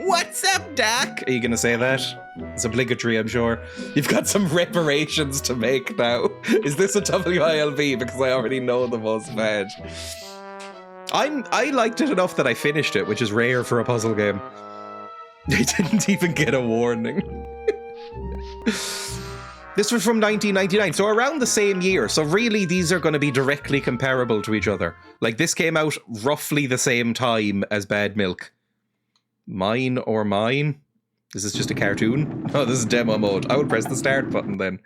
What's up, Doc? Are you going to say that? It's obligatory, I'm sure. You've got some reparations to make now. Is this a WILB? Because I already know the most bad. I liked it enough that I finished it, which is rare for a puzzle game. I didn't even get a warning. This was from 1999, so around the same year. So really, these are going to be directly comparable to each other. Like, this came out roughly the same time as Bad Milk. Mine or mine? Is this just a cartoon? Oh, this is demo mode. I would press the start button then.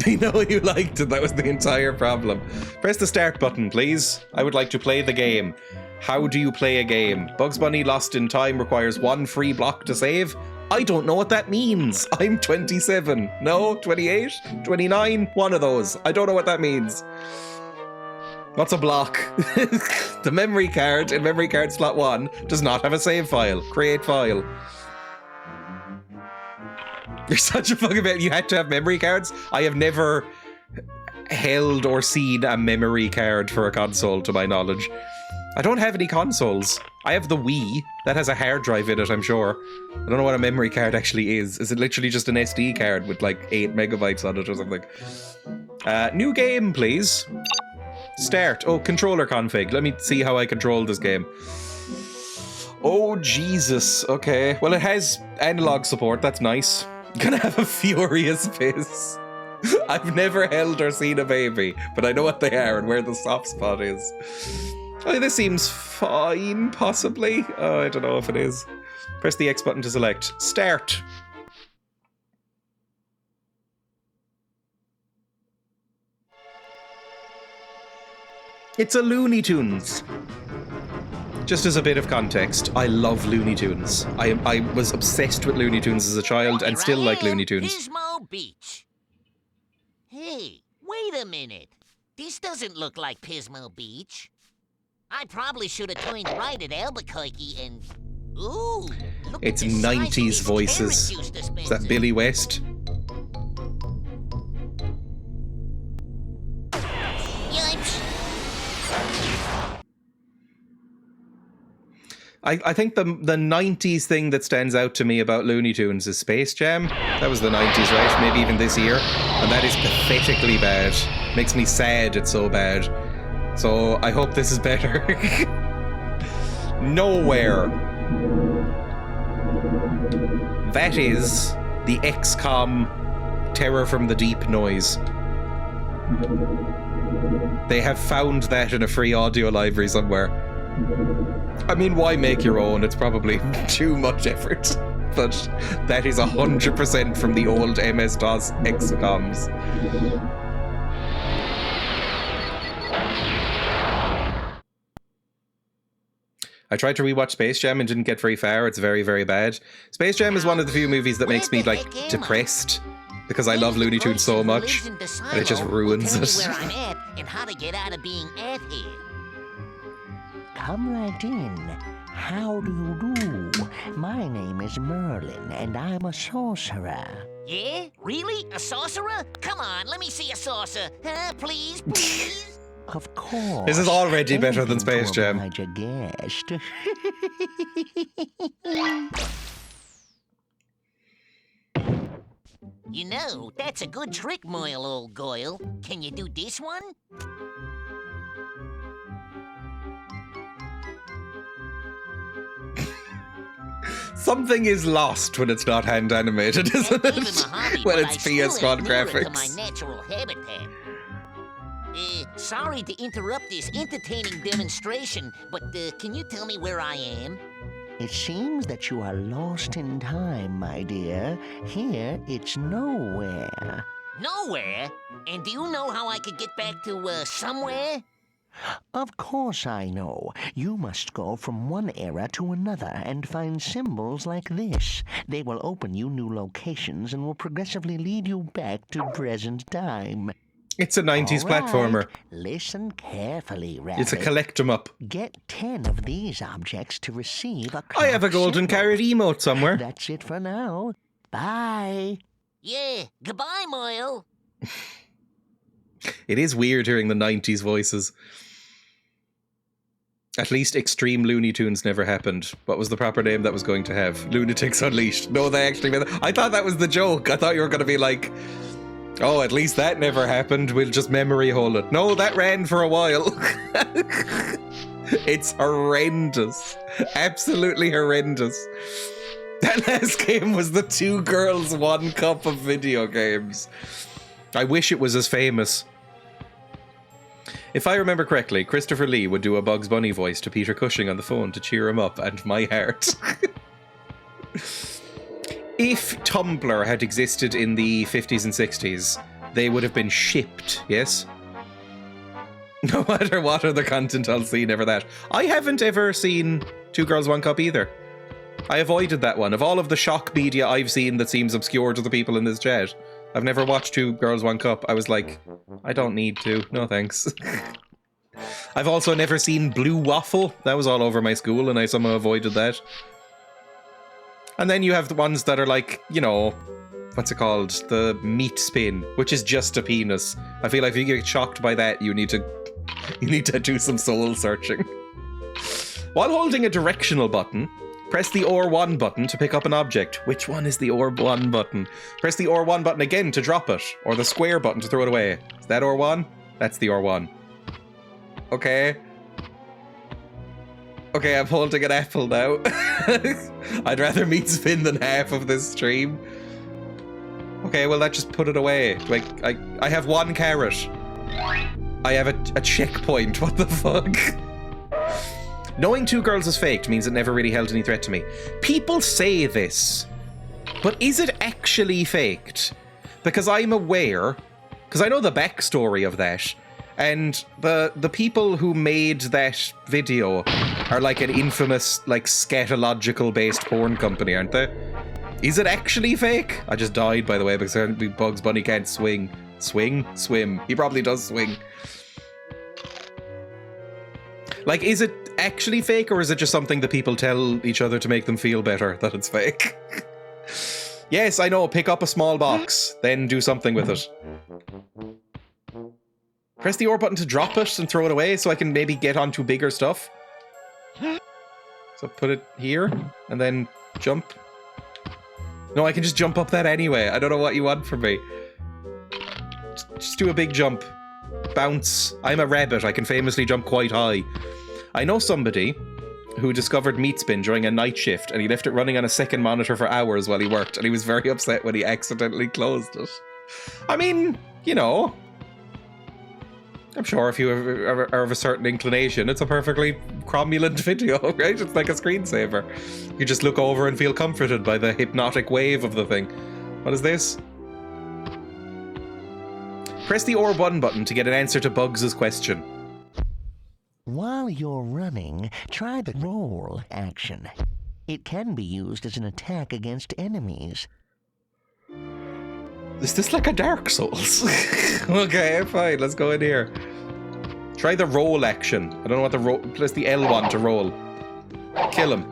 I know you liked it. That was the entire problem. Press the start button, please. I would like to play the game. How do you play a game? Bugs Bunny Lost in Time requires 1 free block to save. I don't know what that means. I'm 27. No, 28? 29? One of those. I don't know what that means. What's a block? The memory card in memory card slot 1 does not have a save file. Create file. You're such a fucking man. You had to have memory cards? I have never held or seen a memory card for a console, to my knowledge. I don't have any consoles. I have the Wii. That has a hard drive in it, I'm sure. I don't know what a memory card actually is. Is it literally just an SD card with like 8 megabytes on it or something? New game, please. Start. Oh, controller config. Let me see how I control this game. Oh, Jesus. Okay. Well, it has analog support. That's nice. I'm gonna have a furious piss. I've never held or seen a baby, but I know what they are and where the soft spot is. Oh, this seems fine, possibly. Oh, I don't know if it is. Press the X button to select. Start. It's a Looney Tunes. Just as a bit of context, I love Looney Tunes. I was obsessed with Looney Tunes as a child and still like Looney Tunes. Pismo Beach. Hey, wait a minute. This doesn't look like Pismo Beach. I probably should have turned right at Albuquerque and... Ooh, look it's at the size of 90s this voices. carrot juice dispenser. Is that Billy West? Yipes. I think the 90s thing that stands out to me about Looney Tunes is Space Jam. That was the 90s, right? Maybe even this year. And that is pathetically bad. Makes me sad it's so bad. So I hope this is better. Nowhere. That is the XCOM Terror from the Deep noise. They have found that in a free audio library somewhere. I mean, why make your own? It's probably too much effort. But that is 100% from the old MS-DOS XCOMs. I tried to rewatch Space Jam and didn't get very far. It's very, very bad. Space Jam is one of the few movies that makes me, like, depressed. Because I love Looney Tunes so much. And it just ruins it. Where I'm at and how to get out of being at here. Come right in. How do you do? My name is Merlin, and I'm a sorcerer. Yeah? Really? A sorcerer? Come on, let me see a saucer. Please, please. Of course. This is already better than Space Jam. Your guest. You know, that's a good trick, Moyle, old Goyle. Can you do this one? Something is lost when it's not hand animated, isn't it? When it's PS1 graphics. To my natural habitat. Sorry to interrupt this entertaining demonstration, but can you tell me where I am? It seems that you are lost in time, my dear. Here, it's nowhere. Nowhere? And do you know how I could get back to, somewhere? Of course I know. You must go from one era to another and find symbols like this. They will open you new locations and will progressively lead you back to present time. It's a 90s platformer. Listen carefully, Rabbit. It's a collect 'em up. Get 10 of these objects to receive a I have a golden symbol. carrot emote somewhere. That's it for now. Bye. Yeah, goodbye, Moyle. It is weird hearing the 90s voices. At least Extreme Looney Tunes never happened. What was the proper name that was going to have? Lunatics Unleashed. No, they actually made that. I thought that was the joke. I thought you were going to be like, oh, at least that never happened. We'll just memory hole it. No, that ran for a while. It's horrendous. Absolutely horrendous. That last game was the 2 girls, 1 cup of video games. I wish it was as famous. If I remember correctly, Christopher Lee would do a Bugs Bunny voice to Peter Cushing on the phone to cheer him up, and my heart. If Tumblr had existed in the 50s and 60s, they would have been shipped, yes? No matter what other content I'll see, never that. I haven't ever seen 2 Girls, 1 Cup either. I avoided that one. Of all of the shock media I've seen that seems obscure to the people in this chat, I've never watched 2 Girls, 1 Cup. I was like, I don't need to. No thanks. I've also never seen Blue Waffle. That was all over my school and I somehow avoided that. And then you have the ones that are like, you know, what's it called? The meat spin, which is just a penis. I feel like if you get shocked by that, you need to do some soul searching. While holding a directional button, press the R1 button to pick up an object. Which one is the R1 button? Press the R1 button again to drop it, or the square button to throw it away. Is that R1? That's the R1. Okay. Okay, I'm holding an apple now. I'd rather meat spin than half of this stream. Okay, well that just put it away. Like, I have 1 carrot. I have a checkpoint. What the fuck? Knowing 2 girls is faked means it never really held any threat to me. People say this, but is it actually faked? Because I'm aware, because I know the backstory of that, and the people who made that video are like an infamous, like, scatological-based porn company, aren't they? Is it actually fake? I just died, by the way, because Bugs Bunny can't swing. Swing? Swim. He probably does swing. Like, is it actually fake, or is it just something that people tell each other to make them feel better that it's fake? Yes, I know, pick up a small box, then do something with it. Press the R button to drop it and throw it away so I can maybe get onto bigger stuff. So put it here, and then jump. No, I can just jump up that anyway. I don't know what you want from me. Just do a big jump. Bounce. I'm a rabbit. I can famously jump quite high. I know somebody who discovered meat spin during a night shift, and he left it running on a second monitor for hours while he worked, and he was very upset when he accidentally closed it. I mean, you know, I'm sure if you are of a certain inclination, it's a perfectly cromulent video, right? It's like a screensaver. You just look over and feel comforted by the hypnotic wave of the thing. What is this? Press the R1 button to get an answer to Bugs' question. While you're running, try the roll action. It can be used as an attack against enemies. Is this like a Dark Souls? Okay, fine, let's go in here. Try the roll action. I don't know what the roll... Press the L1 to roll. Kill him.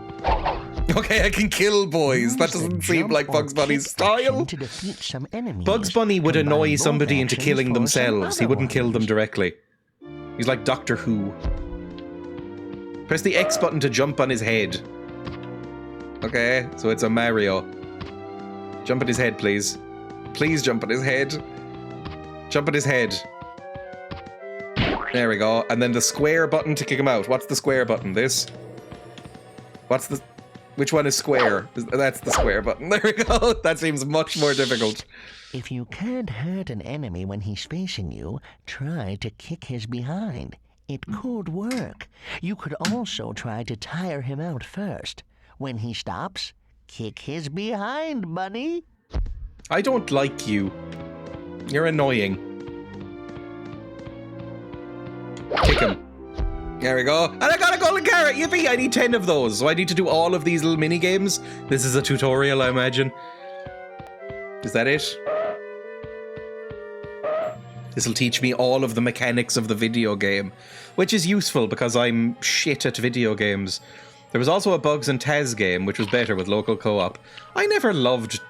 Okay, I can kill boys. That doesn't seem like Bugs Bunny's style. To defeat some enemies. Bugs Bunny would annoy somebody into killing themselves. He wouldn't kill them directly. He's like Doctor Who. Press the X button to jump on his head. Okay, so it's a Mario. Jump on his head, please. Please jump on his head. Jump on his head. There we go. And then the square button to kick him out. What's the square button? This? What's the... Which one is square? That's the square button. There we go. That seems much more difficult. If you can't hurt an enemy when he's facing you, try to kick his behind. It could work. You could also try to tire him out first. When he stops, kick his behind, bunny. I don't like you. You're annoying. Kick him. There we go. And I got a golden carrot! Yippee! I need 10 of those, so I need to do all of these little mini games. This is a tutorial, I imagine. Is that it? This will teach me all of the mechanics of the video game, which is useful because I'm shit at video games. There was also a Bugs and Taz game, which was better with local co-op. I never loved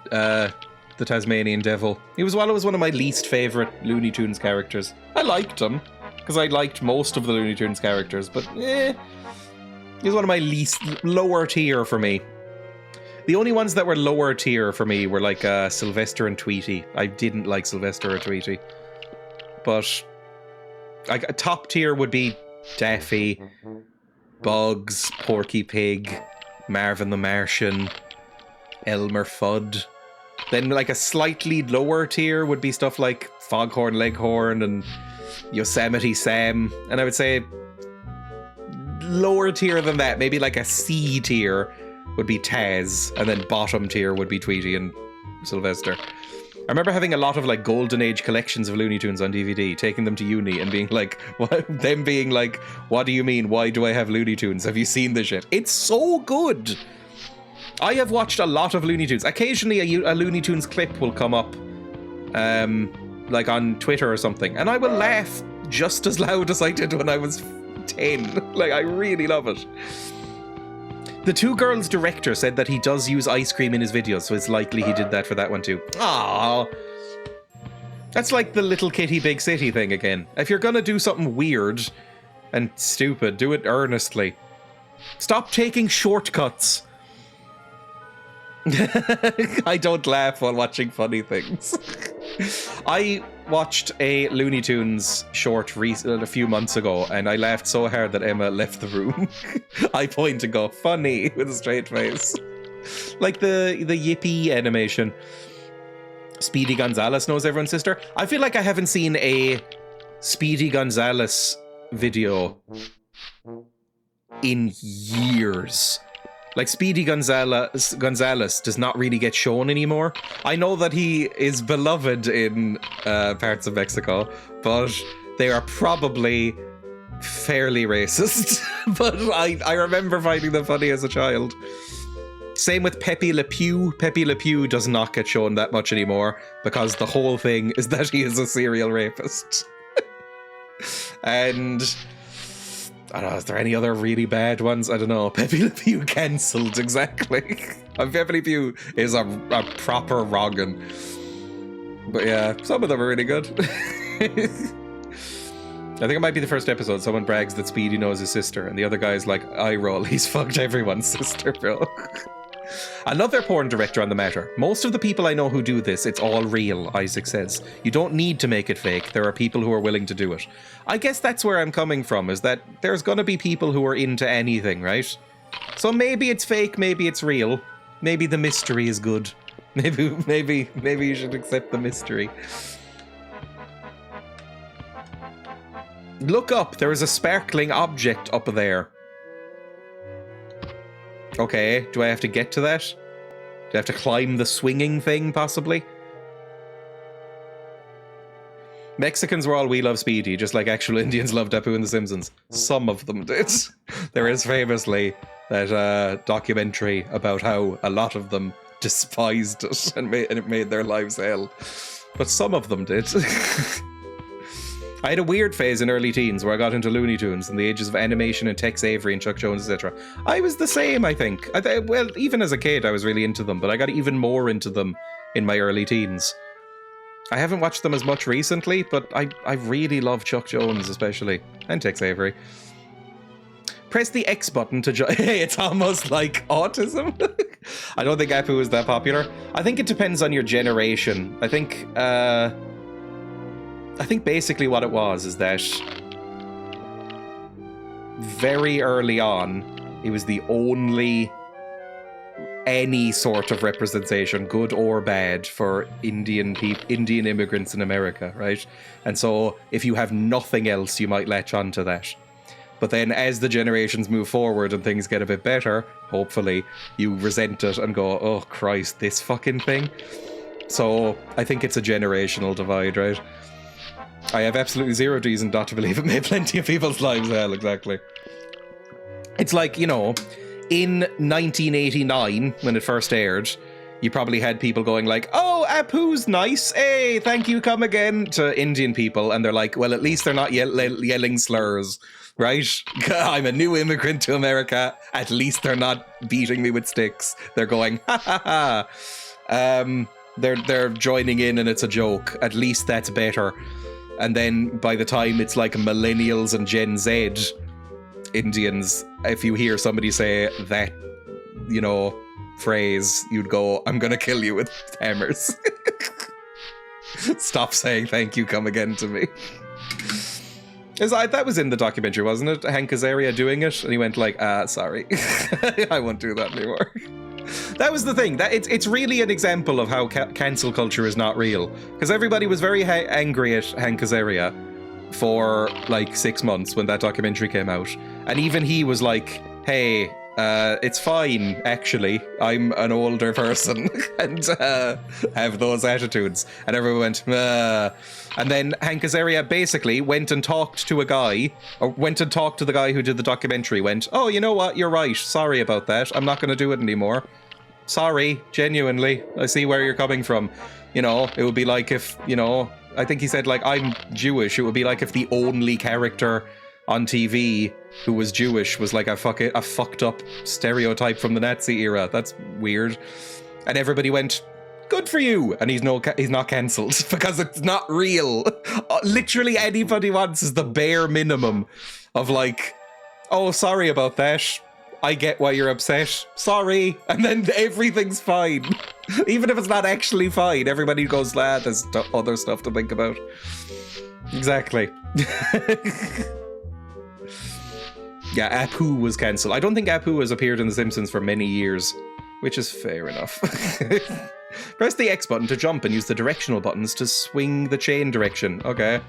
the Tasmanian Devil. He was one of my least favourite Looney Tunes characters. I liked him. because I liked most of the Looney Tunes characters, but he's one of my lower tier for me. The only ones that were lower tier for me were like Sylvester and Tweety. I didn't like Sylvester or Tweety. But like a top tier would be Daffy, Bugs, Porky Pig, Marvin the Martian, Elmer Fudd. Then like a slightly lower tier would be stuff like Foghorn Leghorn and Yosemite Sam. And I would say lower tier than that, maybe like a C tier would be Taz, and then bottom tier would be Tweety and Sylvester. I remember having a lot of like golden age collections of Looney Tunes on DVD, taking them to uni and being like, them being like, what do you mean? Why do I have Looney Tunes? Have you seen this shit? It's so good. I have watched a lot of Looney Tunes. Occasionally a Looney Tunes clip will come up, like on Twitter or something, and I will laugh just as loud as I did when I was 10. Like, I really love it. The Two Girls director said that he does use ice cream in his videos, so it's likely he did that for that one too. Aww. That's like the Little Kitty Big City thing again. If you're gonna do something weird and stupid, do it earnestly. Stop taking shortcuts. I don't laugh while watching funny things. I watched a Looney Tunes short a few months ago, and I laughed so hard that Emma left the room. I point and go, funny, with a straight face. Like the Yippee animation. Speedy Gonzales knows everyone's sister. I feel like I haven't seen a Speedy Gonzales video in years. Like, Speedy Gonzales does not really get shown anymore. I know that he is beloved in parts of Mexico, but they are probably fairly racist. But I remember finding them funny as a child. Same with Pepe Le Pew. Pepe Le Pew does not get shown that much anymore because the whole thing is that he is a serial rapist. And I don't know, is there any other really bad ones? I don't know. Pepe Le Pew cancelled, exactly. Pepe Le Pew is a proper wrong'un. But yeah, some of them are really good. I think it might be the first episode. Someone brags that Speedy knows his sister, and the other guy's like, eye roll, he's fucked everyone's sister, bro. Another porn director on the matter. Most of the people I know who do this, it's all real, Isaac says. You don't need to make it fake. There are people who are willing to do it. I guess that's where I'm coming from, is that there's gonna be people who are into anything, right? So maybe it's fake, maybe it's real. Maybe the mystery is good. Maybe you should accept the mystery. Look up, there is a sparkling object up there. Okay, do I have to get to that? Do I have to climb the swinging thing, possibly? Mexicans were all "We love Speedy," just like actual Indians loved Apu and the Simpsons. Some of them did. There is famously that documentary about how a lot of them despised it and it made their lives hell. But some of them did. I had a weird phase in early teens where I got into Looney Tunes and the ages of animation and Tex Avery and Chuck Jones, etc. I was the same, I think. Well, even as a kid, I was really into them, but I got even more into them in my early teens. I haven't watched them as much recently, but I really love Chuck Jones, especially, and Tex Avery. Press the X button to join. Hey, it's almost like autism. I don't think Apu is that popular. I think it depends on your generation. I think basically what it was is that very early on, it was the only any sort of representation, good or bad, for Indian immigrants in America, right? And so if you have nothing else, you might latch onto that. But then as the generations move forward and things get a bit better, hopefully, you resent it and go, oh Christ, this fucking thing. So I think it's a generational divide, right? I have absolutely zero reason not to believe it made plenty of people's lives hell, exactly. It's like, you know, in 1989, when it first aired, you probably had people going like, oh, Apu's nice, hey, thank you, come again, to Indian people, and they're like, well, at least they're not yelling slurs, right? I'm a new immigrant to America, at least they're not beating me with sticks. They're going, ha ha ha. They're joining in and it's a joke. At least that's better. And then by the time it's like millennials and Gen Z Indians, if you hear somebody say that, phrase, you'd go, I'm gonna kill you with hammers. Stop saying thank you, come again to me. That was in the documentary, wasn't it? Hank Azaria doing it, and he went like, sorry. I won't do that anymore. That was the thing. That it's really an example of how cancel culture is not real. Because everybody was very angry at Hank Azaria for like 6 months when that documentary came out. And even he was like, hey, it's fine, actually. I'm an older person and have those attitudes. And everyone went, And then Hank Azaria basically went and talked to the guy who did the documentary, went, oh, you know what, you're right, sorry about that, I'm not going to do it anymore. Sorry, genuinely, I see where you're coming from. It would be like if, I think he said, like, I'm Jewish, it would be like if the only character on TV who was Jewish was like a fucked up stereotype from the Nazi era. That's weird. And everybody went, good for you, and he's not cancelled because it's not real. Literally anybody wants is the bare minimum of like, oh, sorry about that, I get why you're upset, sorry, and then everything's fine. Even if it's not actually fine, everybody goes, there's other stuff to think about. Exactly. Yeah, Apu was cancelled. I don't think Apu has appeared in The Simpsons for many years, which is fair enough. Press the X button to jump and use the directional buttons to swing the chain direction. Okay.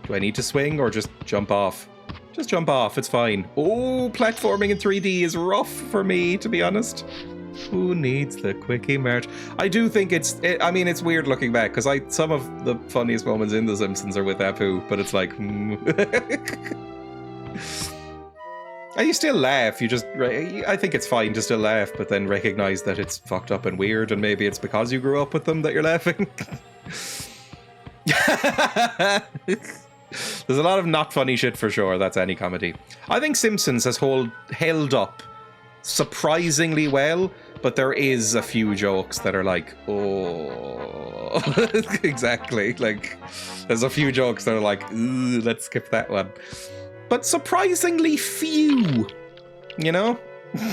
Do I need to swing or just jump off? Just jump off, it's fine. Oh, platforming in 3D is rough for me, to be honest. Who needs the quickie march? I do think it's weird looking back, because some of the funniest moments in The Simpsons are with Apu, but it's like, And you still laugh, I think it's fine to still laugh, but then recognize that it's fucked up and weird, and maybe it's because you grew up with them that you're laughing. There's a lot of not funny shit for sure, that's any comedy. I think Simpsons has held up surprisingly well, but there is a few jokes that are like, oh, exactly. Like, there's a few jokes that are like, ooh, let's skip that one. But surprisingly few,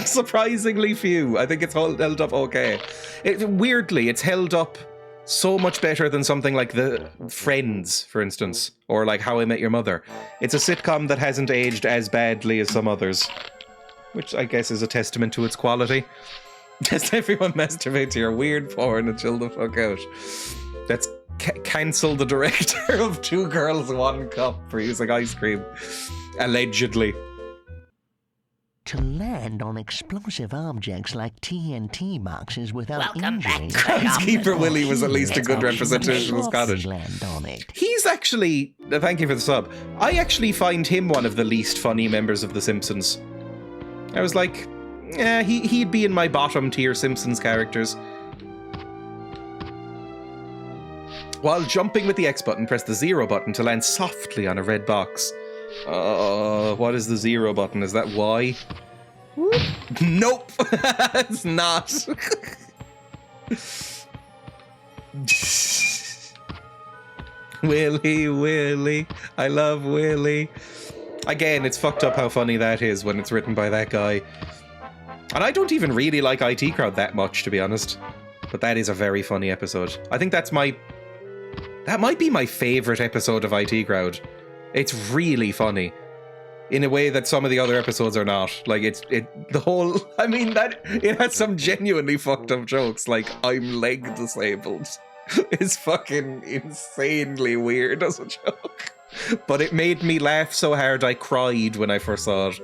surprisingly few. I think it's held up okay. Weirdly, it's held up so much better than something like The Friends, for instance, or like How I Met Your Mother. It's a sitcom that hasn't aged as badly as some others, which I guess is a testament to its quality. Just everyone masturbate to your weird porn and chill the fuck out. Let's cancel the director of Two Girls, One Cup for using ice cream. Allegedly. To land on explosive objects like TNT boxes without Welcome back injury. to Groundskeeper Willie was at least a good representation of Scottish. Land on it. He's actually, thank you for the sub, I actually find him one of the least funny members of The Simpsons. I was like, he'd be in my bottom tier Simpsons characters. While jumping with the X button, press the 0 button to land softly on a red box. What is the 0 button? Is that Y? Nope! It's not. Willy, I love Willy. Again, it's fucked up how funny that is when it's written by that guy. And I don't even really like IT Crowd that much, to be honest. But that is a very funny episode. I think that might be my favorite episode of IT Crowd. It's really funny. In a way that some of the other episodes are not. Like, it has some genuinely fucked up jokes, like, I'm leg disabled. It's fucking insanely weird as a joke. But it made me laugh so hard I cried when I first saw it.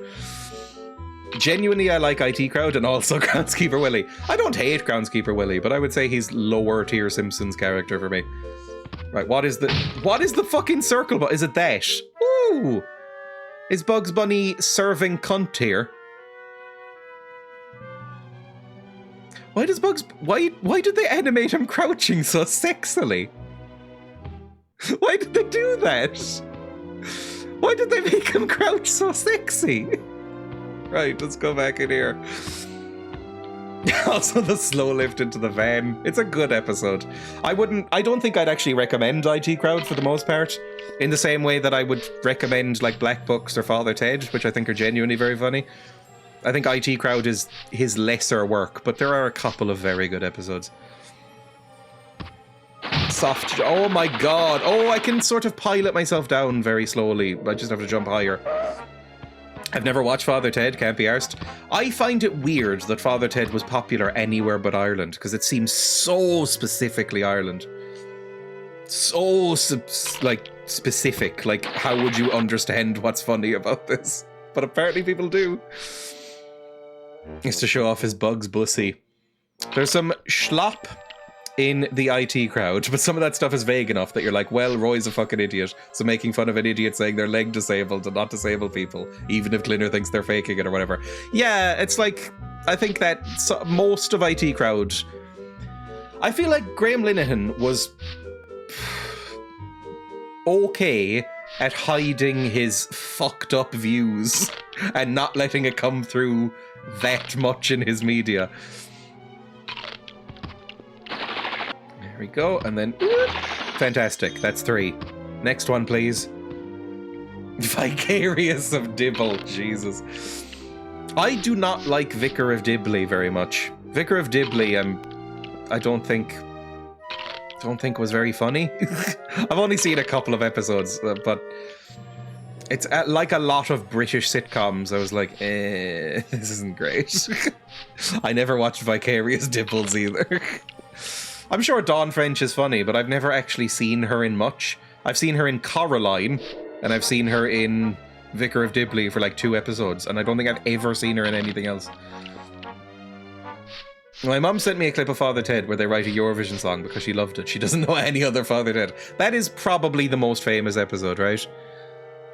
Genuinely, I like IT Crowd and also Groundskeeper Willie. I don't hate Groundskeeper Willie, but I would say he's lower tier Simpsons character for me. Right, what is the fucking circle? Is it that? Ooh! Is Bugs Bunny serving cunt here? Why did they animate him crouching so sexily? Why did they do that? Why did they make him crouch so sexy? Right, let's go back in here. Also, the slow lift into the van. It's a good episode. I don't think I'd actually recommend IT Crowd for the most part, in the same way that I would recommend like Black Books or Father Ted, which I think are genuinely very funny. I think IT Crowd is his lesser work, but there are a couple of very good episodes. Soft. Oh my god. Oh, I can sort of pilot myself down very slowly. I just have to jump higher. I've never watched Father Ted, can't be arsed. I find it weird that Father Ted was popular anywhere but Ireland, because it seems so specifically Ireland. So, specific. Like, how would you understand what's funny about this? But apparently people do. It's to show off his Bugs Bussy. There's some schlop in the IT Crowd, but some of that stuff is vague enough that you're like, well, Roy's a fucking idiot, so making fun of an idiot saying they're leg disabled and not disabled people, even if Glinner thinks they're faking it or whatever. Yeah, it's like, I think that most of IT Crowd, I feel like Graham Linehan was okay at hiding his fucked up views and not letting it come through that much in his media. There we go, and then fantastic. That's 3. Next one, please. Vicarious of Dibble. Jesus. I do not like Vicar of Dibley very much. Vicar of Dibley, I don't think was very funny. I've only seen a couple of episodes, but it's like a lot of British sitcoms. I was like, this isn't great. I never watched Vicarious Dibbles either. I'm sure Dawn French is funny, but I've never actually seen her in much. I've seen her in Coraline, and I've seen her in Vicar of Dibley for like 2 episodes, and I don't think I've ever seen her in anything else. My mum sent me a clip of Father Ted where they write a Eurovision song because she loved it. She doesn't know any other Father Ted. That is probably the most famous episode, right?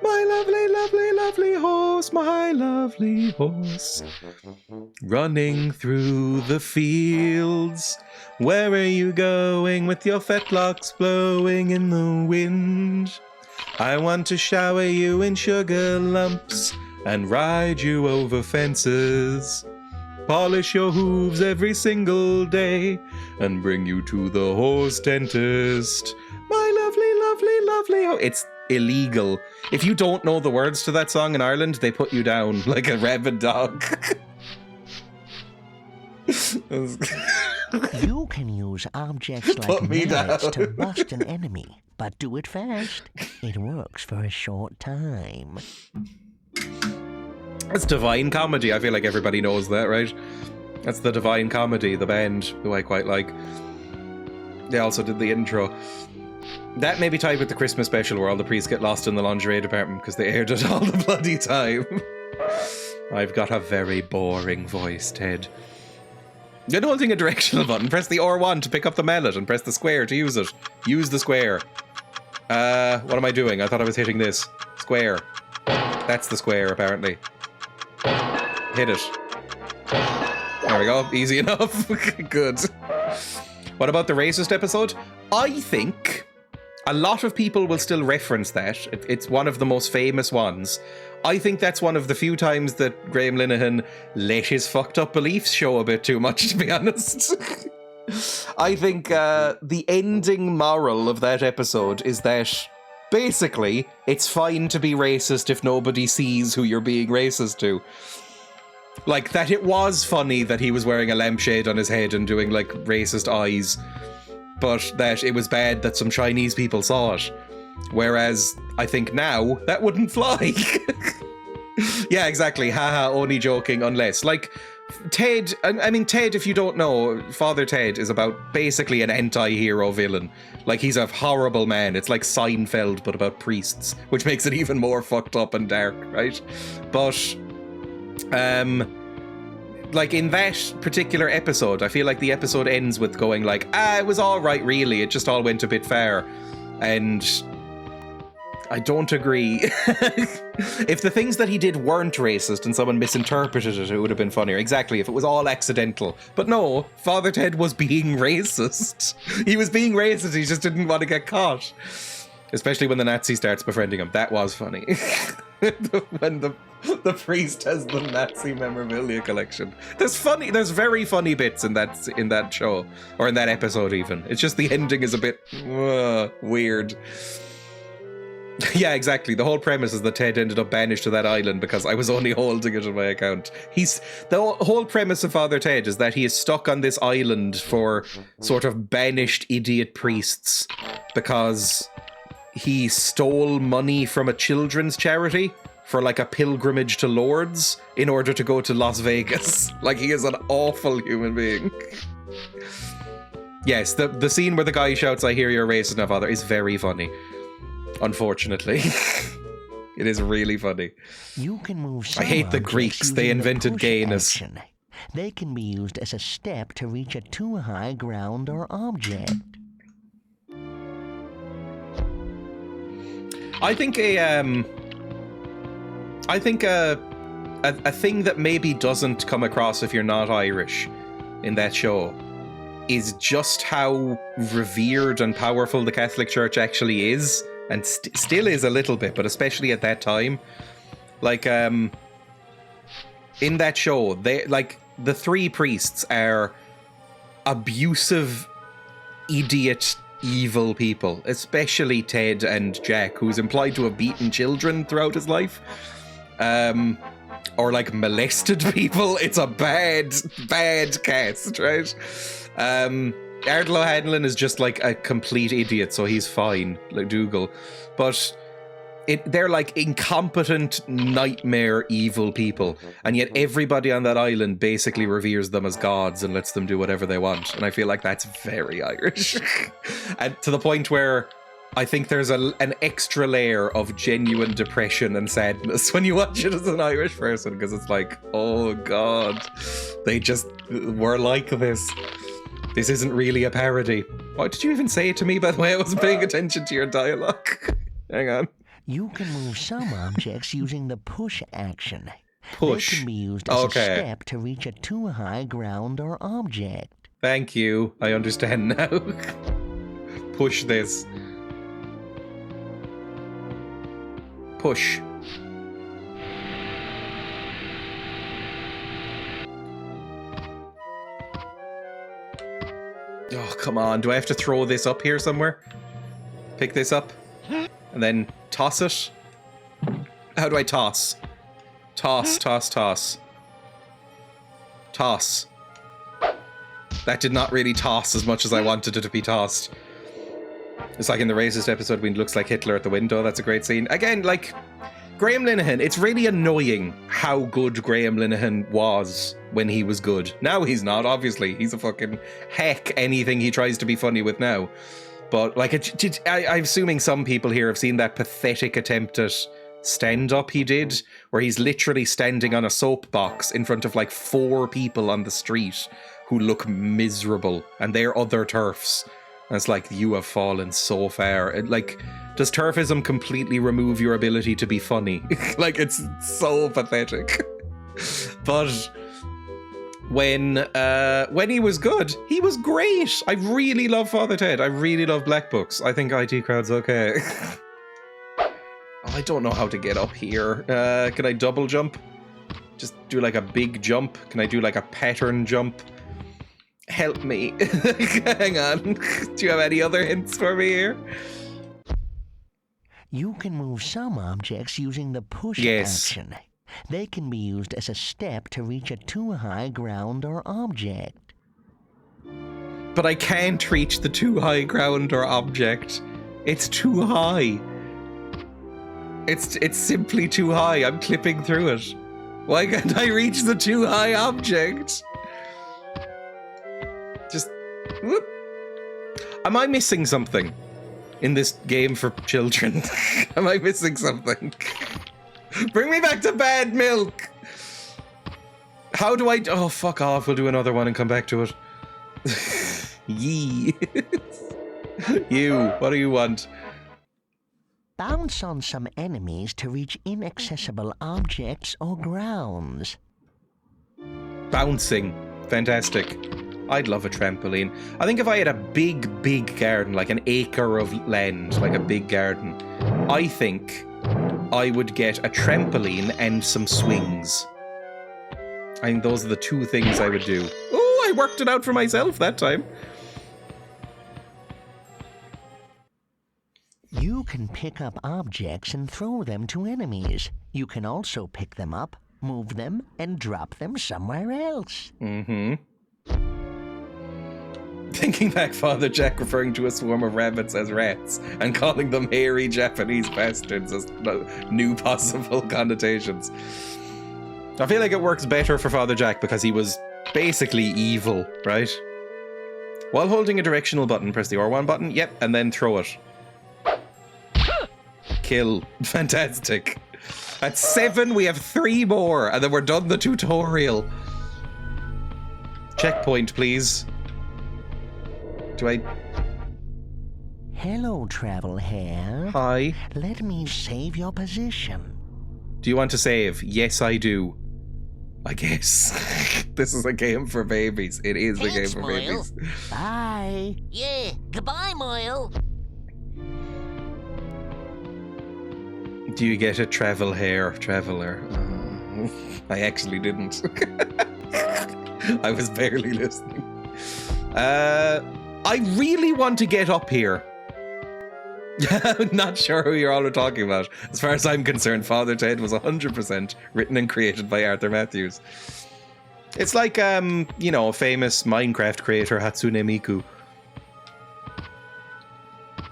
My lovely, lovely, lovely horse, my lovely horse, running through the fields. Where are you going with your fetlocks blowing in the wind? I want to shower you in sugar lumps and ride you over fences. Polish your hooves every single day and bring you to the horse dentist. My lovely, lovely, lovely horse. It's illegal. If you don't know the words to that song in Ireland, they put you down like a rabid dog. You can use objects like knives to bust an enemy, but do it fast. It works for a short time. That's Divine Comedy. I feel like everybody knows that, right? That's the Divine Comedy, the band, who I quite like. They also did the intro. That may be tied with the Christmas special where all the priests get lost in the lingerie department because they aired it all the bloody time. I've got a very boring voice, Ted. You're holding a directional button. Press the R1 to pick up the mallet and press the square to use it. Use the square. What am I doing? I thought I was hitting this. Square. That's the square, apparently. Hit it. There we go. Easy enough. Good. What about the racist episode? I think a lot of people will still reference that. It's one of the most famous ones. I think that's one of the few times that Graham Linehan let his fucked up beliefs show a bit too much, to be honest. I think the ending moral of that episode is that basically it's fine to be racist if nobody sees who you're being racist to. Like, that it was funny that he was wearing a lampshade on his head and doing, like, racist eyes, but that it was bad that some Chinese people saw it. Whereas, I think now, that wouldn't fly. Yeah, exactly. Haha, only joking, unless. Like, Ted, I mean, Ted, if you don't know, Father Ted is about basically an anti-hero villain. Like, he's a horrible man. It's like Seinfeld, but about priests, which makes it even more fucked up and dark, right? But, like, in that particular episode, I feel like the episode ends with going like, it was all right, really. It just all went a bit far. And I don't agree. If the things that he did weren't racist and someone misinterpreted it, it would have been funnier. Exactly, if it was all accidental. But no, Father Ted was being racist. He was being racist, he just didn't want to get caught. Especially when the Nazi starts befriending him. That was funny. The priest has the Nazi memorabilia collection. There's very funny bits in that show, or in that episode even. It's just the ending is a bit weird. Yeah, exactly. The whole premise is that Ted ended up banished to that island because I was only holding it on my account. The whole premise of Father Ted is that he is stuck on this island for sort of banished idiot priests because he stole money from a children's charity for like a pilgrimage to Lourdes in order to go to Las Vegas. Like, he is an awful human being. Yes, the scene where the guy shouts, "I hear you're racist now, Father," is very funny. Unfortunately. It is really funny. You can move I hate the Greeks. They invented gayness. Action. They can be used as a step to reach a too high ground or object. I think a thing that maybe doesn't come across if you're not Irish in that show is just how revered and powerful the Catholic Church actually is. And still is a little bit, but especially at that time. Like, in that show, the three priests are abusive, idiot, evil people. Especially Ted and Jack, who's implied to have beaten children throughout his life. Or, like, molested people. It's a bad cast, right? Ardal O'Hanlon is just like a complete idiot, so he's fine, like Dougal. But they're like incompetent, nightmare, evil people. And yet everybody on that island basically reveres them as gods and lets them do whatever they want. And I feel like that's very Irish. And to the point where I think there's an extra layer of genuine depression and sadness when you watch it as an Irish person, because it's like, oh God, they just were like this. This isn't really a parody. Why did you even say it to me, by the way? I wasn't paying attention to your dialogue. Hang on. You can move some objects using the push action. Push. They can be used as a step to reach a too high ground or object. Thank you. I understand now. Push this. Push. Oh, come on. Do I have to throw this up here somewhere? Pick this up? And then toss it? How do I toss? Toss, toss, toss. Toss. That did not really toss as much as I wanted it to be tossed. It's like in the racist episode when he looks like Hitler at the window. That's a great scene. Again, like, Graham Linehan, it's really annoying how good Graham Linehan was when he was good. Now he's not, obviously. He's a fucking heck anything he tries to be funny with now. But, like, I'm assuming some people here have seen that pathetic attempt at stand-up he did, where he's literally standing on a soapbox in front of, like, 4 people on the street who look miserable, and they're other TERFs. And it's like, you have fallen so far. Like, does TERFism completely remove your ability to be funny? Like, it's so pathetic. But when he was good, he was great. I really love Father Ted. I really love Black Books. I think IT Crowd's okay. I don't know how to get up here. Can I double jump? Just do like a big jump? Can I do like a pattern jump? Help me. Hang on. Do you have any other hints for me here? You can move some objects using the push action. They can be used as a step to reach a too high ground or object. But I can't reach the too high ground or object. It's too high. It's simply too high. I'm clipping through it. Why can't I reach the too high object? Just whoop. Am I missing something in this game for children? Am I missing something? Bring me back to bad milk. How do I? Oh, fuck off. We'll do another one and come back to it. Yee. You, what do you want? Bounce on some enemies to reach inaccessible objects or grounds. Bouncing. Fantastic. I'd love a trampoline. I think if I had a big garden, like an acre of land, like a big garden, I think I would get a trampoline and some swings. I think those are the two things I would do. Oh, I worked it out for myself that time. You can pick up objects and throw them to enemies. You can also pick them up, move them, and drop them somewhere else. Mm-hmm. Thinking back, Father Jack referring to a swarm of rabbits as rats and calling them hairy Japanese bastards as new possible connotations. I feel like it works better for Father Jack because he was basically evil, right? While holding a directional button, press the R1 button, yep, and then throw it. Kill. Fantastic. At 7, we have 3 more, and then we're done the tutorial. Checkpoint, please. Do I... Hello, Travel Hare. Hi. Let me save your position. Do you want to save? Yes, I do. I guess. This is a game for babies. It is a game for babies. Bye. Yeah, goodbye, Moyle. Do you get a travel hair, traveler? I actually didn't. I was barely listening. I really want to get up here. I'm not sure who you're all talking about. As far as I'm concerned, Father Ted was 100% written and created by Arthur Matthews. It's like, you know, famous Minecraft creator Hatsune Miku.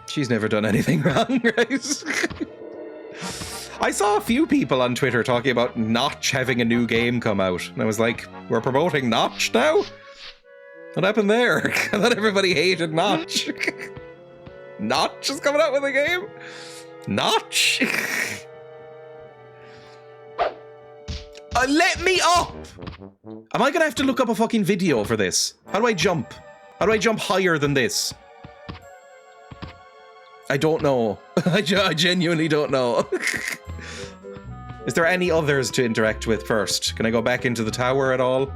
She's never done anything wrong, right? I saw a few people on Twitter talking about Notch having a new game come out. And I was like, we're promoting Notch now? What happened there? I thought everybody hated Notch. Notch is coming out with a game? Notch? Let me up! Am I gonna have to look up a fucking video for this? How do I jump? How do I jump higher than this? I don't know. I genuinely don't know. Is there any others to interact with first? Can I go back into the tower at all?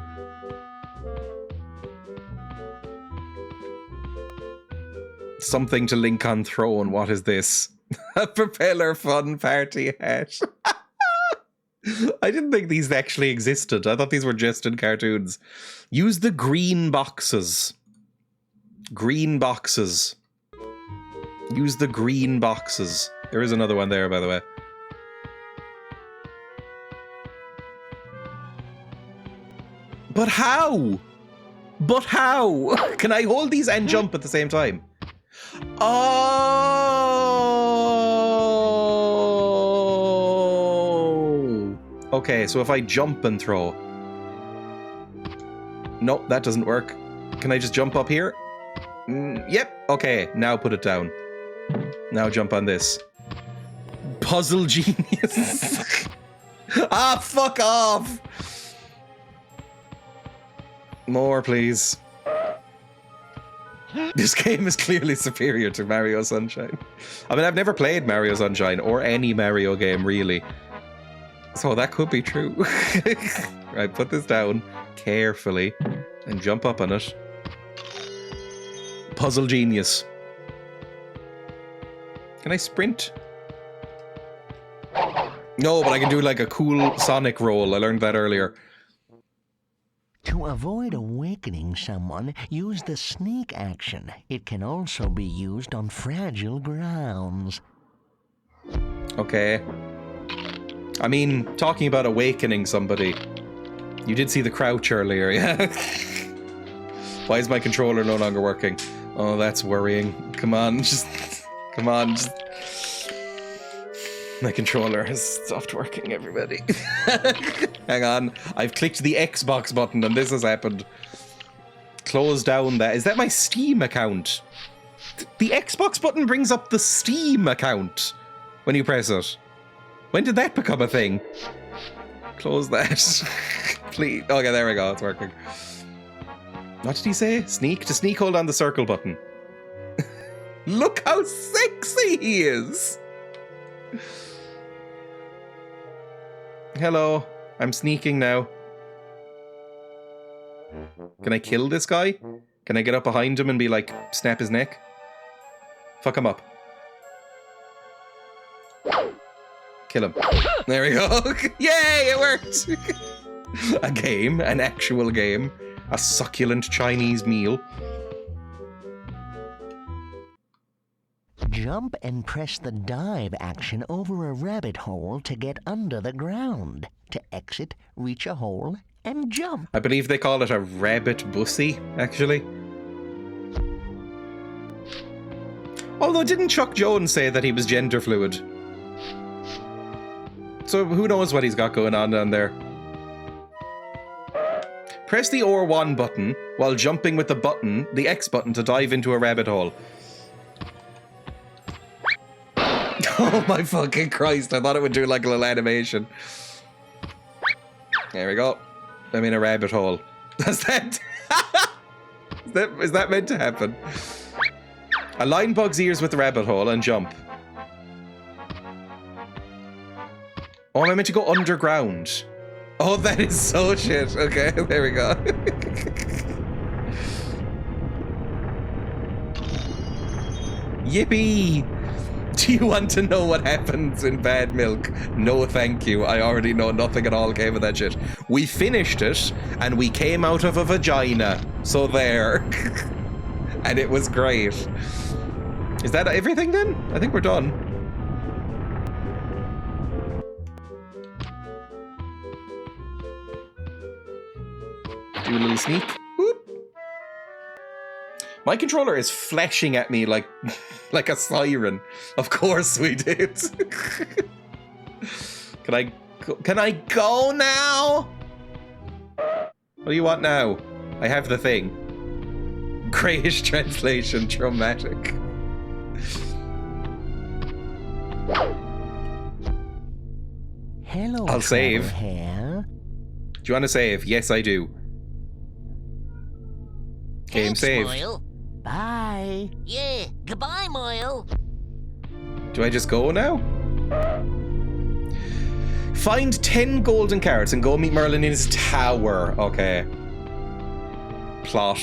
Something to link on throne. What is this? A propeller fun party hat. I didn't think these actually existed. I thought these were just in cartoons. Use the green boxes. Green boxes. Use the green boxes. There is another one there, by the way. But how? But how? Can I hold these and jump at the same time? Oh! Okay, so if I jump and throw... Nope, that doesn't work. Can I just jump up here? Yep, okay, now put it down. Now jump on this. Puzzle genius. Ah, fuck off! More, please. This game is clearly superior to Mario Sunshine. I mean, I've never played Mario Sunshine or any Mario game, really. So that could be true. Right, put this down carefully and jump up on it. Puzzle genius. Can I sprint? No, but I can do like a cool Sonic roll. I learned that earlier. To avoid awakening someone, use the sneak action. It can also be used on fragile grounds. Okay. I mean, talking about awakening somebody. You did see the crouch earlier, yeah? Why is my controller no longer working? Oh, that's worrying. Come on, just... Come on, just... My controller has stopped working, everybody. Hang on. I've clicked the Xbox button and this has happened. Close down that. Is that my Steam account? The Xbox button brings up the Steam account when you press it. When did that become a thing? Close that. Please. Okay, there we go. It's working. What did he say? Sneak? To sneak, hold on the circle button. Look how sexy he is! Hello, I'm sneaking now. Can I kill this guy? Can I get up behind him and be like, snap his neck? Fuck him up. Kill him. There we go. Yay, it worked. A game, an actual game. A succulent Chinese meal. Jump and press the dive action over a rabbit hole to get under the ground. To exit, reach a hole, and jump. I believe they call it a rabbit bussy, actually. Although didn't Chuck Jones say that he was gender fluid? So who knows what he's got going on down there. Press the R1 button while jumping with the X button to dive into a rabbit hole. Oh my fucking Christ, I thought it would do like a little animation. There we go. I'm in a rabbit hole. Is that meant to happen? Align bug's ears with the rabbit hole and jump. Oh, am I meant to go underground? Oh, that is so shit. Okay, there we go. Yippee! Do you want to know what happens in Bad Milk? No, thank you. I already know nothing at all came of that shit. We finished it, and we came out of a vagina. So there. And it was great. Is that everything then? I think we're done. Do a little sneak. Whoop. My controller is flashing at me like a siren. Of course we did. Can I go now? What do you want now? I have the thing. Grayish translation, traumatic. Hello, I'll save. Hair. Do you want to save? Yes, I do. Game Thanks, saved. Moyle. Bye. Yeah, goodbye, Moyle. Do I just go now? Find 10 golden carrots and go meet Merlin in his tower. Okay. Plot.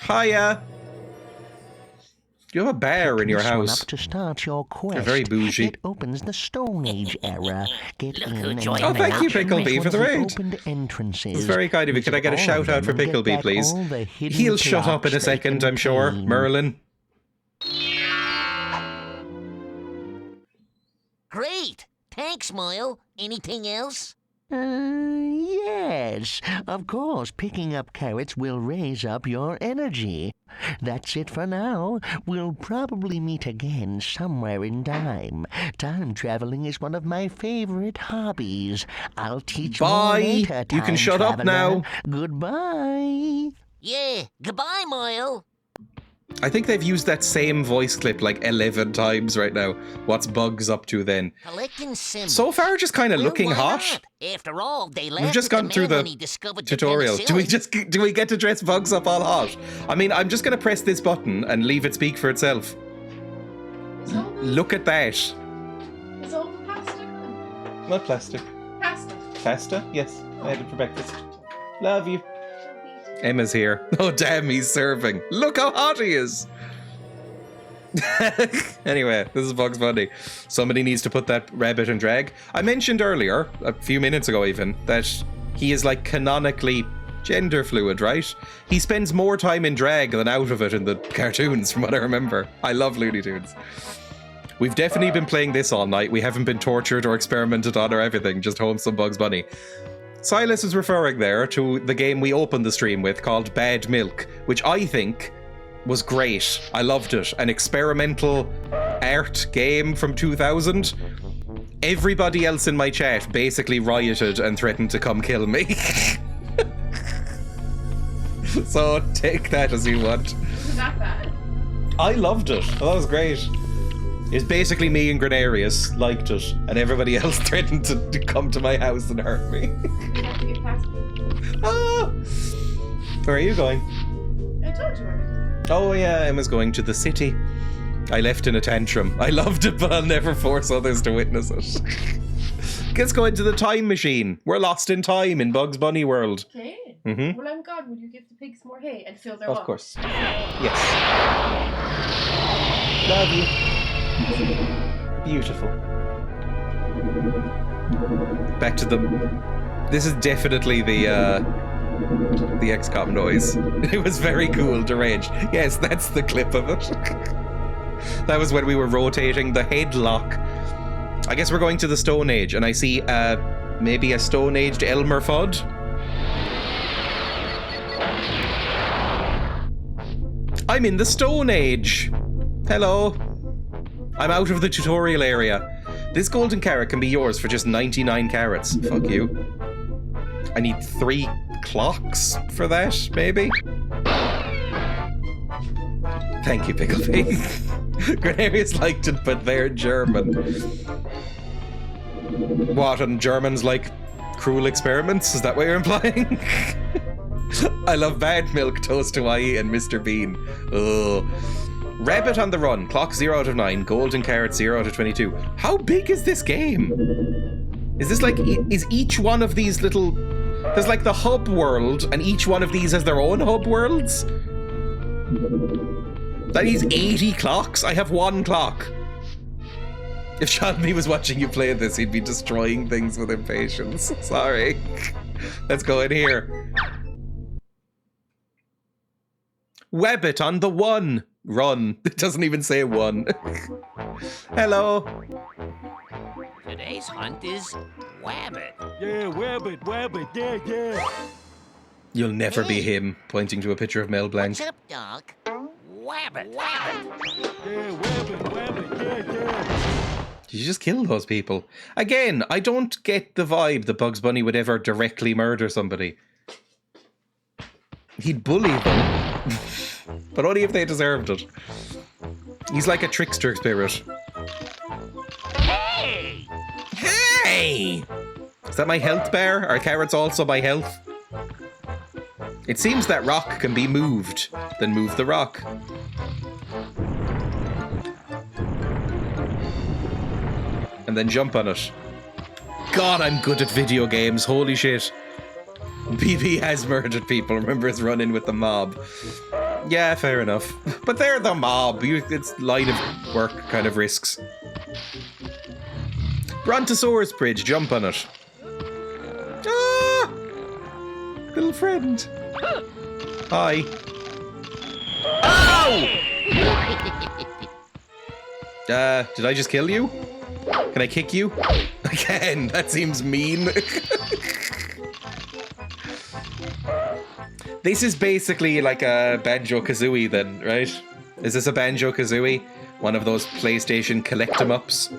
Hiya. You have a bear in your This one house. Up to start your quest. You're very bougie. It opens the Stone Age era. Get Look in who and joined Oh, thank you, march Picklebee, for the towards raid. Opened entrances. It's very kind of you. Could I get a Visit shout all out of for them and get Picklebee, back please? all the hidden He'll shut up in a blocks they second, I'm sure. contain. Merlin. Great. Thanks, Moyle. Anything else? Yes. Of course, picking up carrots will raise up your energy. That's it for now. We'll probably meet again somewhere in time. Time traveling is one of my favorite hobbies. I'll teach Bye. more later, You can time shut up traveler. now. Goodbye. Yeah, goodbye, Moyle. I think they've used that same voice clip like 11 times right now. What's Bugs up to then? Collecting symbols. So far, just kind of Well, looking why hot. not? After all, they laughed just at gone the through man the when he discovered the Tutorial. Do penicillin. we get to dress Bugs up all hot? I mean, I'm just gonna press this button and leave it speak for itself. Look at that. Is all the pasta gone? Not plastic. Pasta. Pasta? Yes. I had it for breakfast. Love you. Emma's here. Oh damn, he's serving. Look how hot he is. Anyway, this is Bugs Bunny. Somebody needs to put that rabbit in drag. I mentioned earlier, a few minutes ago even, that he is like canonically gender fluid, right? He spends more time in drag than out of it in the cartoons, from what I remember. I love Looney Tunes. We've definitely been playing this all night. We haven't been tortured or experimented on or everything, just home some Bugs Bunny. Silas is referring there to the game we opened the stream with called Bad Milk, which I think was great. I loved it. An experimental art game from 2000. Everybody else in my chat basically rioted and threatened to come kill me. So take that as you want. Wasn't that bad? I loved it. I thought it was great. It's basically me and Grenarius liked it, and everybody else threatened to come to my house and hurt me. You have to get past me. Ah! Where are you going? I told you already. Oh yeah, Emma's going to the city. I left in a tantrum. I loved it, but I'll never force others to witness it. Let's go into the time machine. We're lost in time in Bugs Bunny world. Okay. Mm-hmm. When I'm gone, will you give the pigs more hay and fill their Of lump? course. Yes. Love you. Beautiful. Back to the... This is definitely the XCOM noise. It was very cool, deranged. Yes, that's the clip of it. That was when we were rotating the headlock. I guess we're going to the Stone Age, and I see maybe a Stone Aged Elmer Fudd. I'm in the Stone Age. Hello. I'm out of the tutorial area. This golden carrot can be yours for just 99 carrots. Fuck you. I need 3 clocks for that, maybe? Thank you, Picklebee. Grenarius liked it, but they're German. What, and Germans like cruel experiments? Is that what you're implying? I love Bad Milk, Toast Hawaii, and Mr. Bean. Ugh. Rabbit on the Run, clock 0 out of 9, golden carrot 0 out of 22. How big is this game? Is this like, is each one of these little... There's like the hub world, and each one of these has their own hub worlds? That is 80 clocks? I have 1 clock. If Sean B was watching you play this, he'd be destroying things with impatience. Sorry. Let's go in here. Wabbit on the one. Run. It doesn't even say 1. Hello. Today's hunt is Wabbit. Yeah, Wabbit, yeah. You'll never be him, pointing to a picture of Mel Blanc. What's up, Doc? Wabbit. Yeah, Wabbit, yeah. Did you just kill those people? Again, I don't get the vibe that Bugs Bunny would ever directly murder somebody. He'd bully them. But only if they deserved it. He's like a trickster spirit. Hey! Hey! Is that my health bar? Are carrots also my health? It seems that rock can be moved. Then move the rock. And then jump on it. God, I'm good at video games. Holy shit. BB has murdered people. Remember his run-in with the mob. Yeah, fair enough. But they're the mob. It's line of work kind of risks. Brontosaurus Bridge. Jump on it. Ah! Little friend. Hi. Ow! Did I just kill you? Can I kick you? I can. That seems mean. This is basically like a Banjo-Kazooie then, right? Is this a Banjo-Kazooie? One of those PlayStation collect-em-ups?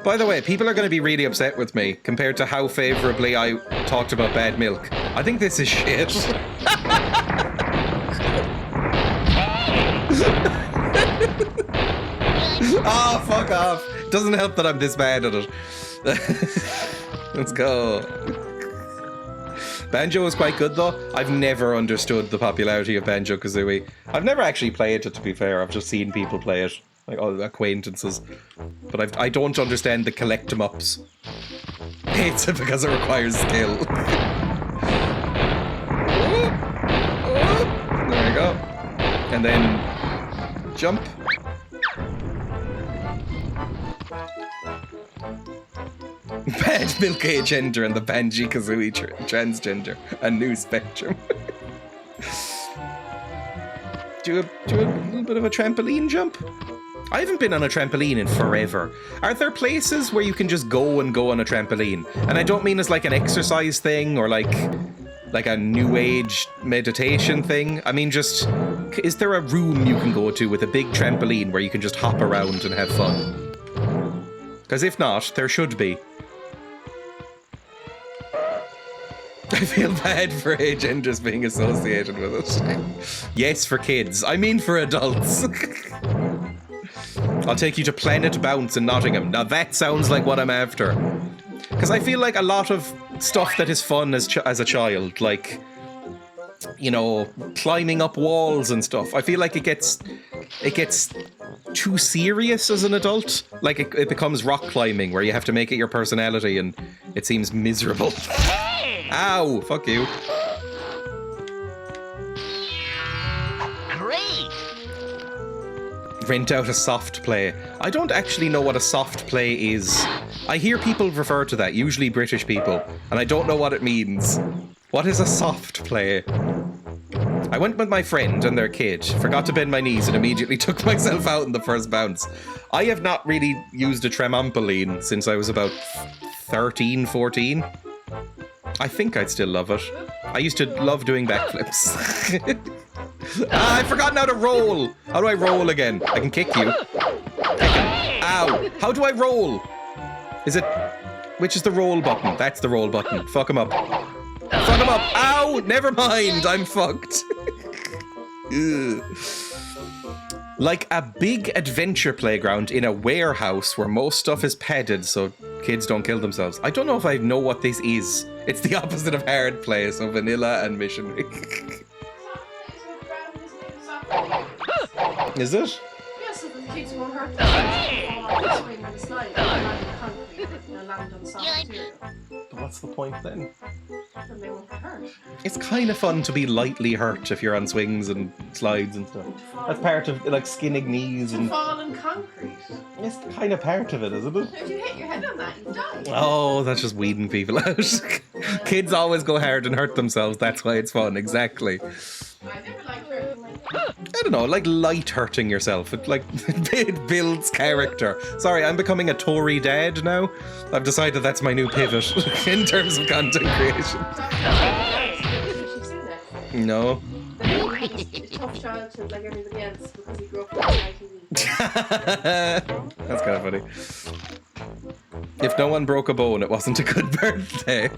By the way, people are going to be really upset with me compared to how favourably I talked about Bad Milk. I think this is shit. Oh, fuck off. Doesn't help that I'm this bad at it. Let's go. Banjo is quite good though. I've never understood the popularity of Banjo-Kazooie. I've never actually played it, to be fair. I've just seen people play it. Like acquaintances. But I don't understand the collect-em-ups. It's because it requires skill. There we go. And then jump. Bad Milk Agender and the Banjo-Kazooie transgender. A new spectrum. do a little bit of a trampoline jump? I haven't been on a trampoline in forever. Are there places where you can just go on a trampoline? And I don't mean as like an exercise thing or like a new age meditation thing. I mean just, is there a room you can go to with a big trampoline where you can just hop around and have fun? Because if not, there should be. I feel bad for agenders being associated with it. Yes, for kids. I mean for adults. I'll take you to Planet Bounce in Nottingham. Now that sounds like what I'm after. Because I feel like a lot of stuff that is fun as a child, like you know, climbing up walls and stuff. I feel like it gets too serious as an adult. Like it becomes rock climbing where you have to make it your personality and it seems miserable. Ow, fuck you. Great! Rent out a soft play. I don't actually know what a soft play is. I hear people refer to that, usually British people, and I don't know what it means. What is a soft play? I went with my friend and their kid, forgot to bend my knees and immediately took myself out in the first bounce. I have not really used a trampoline since I was about 13, 14. I think I'd still love it. I used to love doing backflips. I've forgotten how to roll. How do I roll again? I can kick you. Ow. How do I roll? Is it... Which is the roll button? That's the roll button. Fuck him up. Fuck him up. Ow. Never mind. I'm fucked. Ugh. Like a big adventure playground in a warehouse where most stuff is padded so kids don't kill themselves. I don't know if I know what this is. It's the opposite of hard play, so vanilla and missionary. Is it? Yeah, so the kids won't hurt themselves. Swing and slide and land on concrete and land on soft material. What's the point then? Then they won't get hurt. It's kind of fun to be lightly hurt if you're on swings and slides and stuff. That's part of like skinning knees To and... fall on concrete. It's kind of part of it, isn't it? If you hit your head on that, you die. Oh, that's just weeding people out. Kids always go hard and hurt themselves. That's why it's fun. Exactly. I never liked hurting like that. I don't know, like light hurting yourself. It like it builds character. Sorry, I'm becoming a Tory dad now. I've decided that's my new pivot in terms of content creation. No. He's a tough childhood like everybody else because he grew up with ITV. That's kind of funny. If no one broke a bone, it wasn't a good birthday.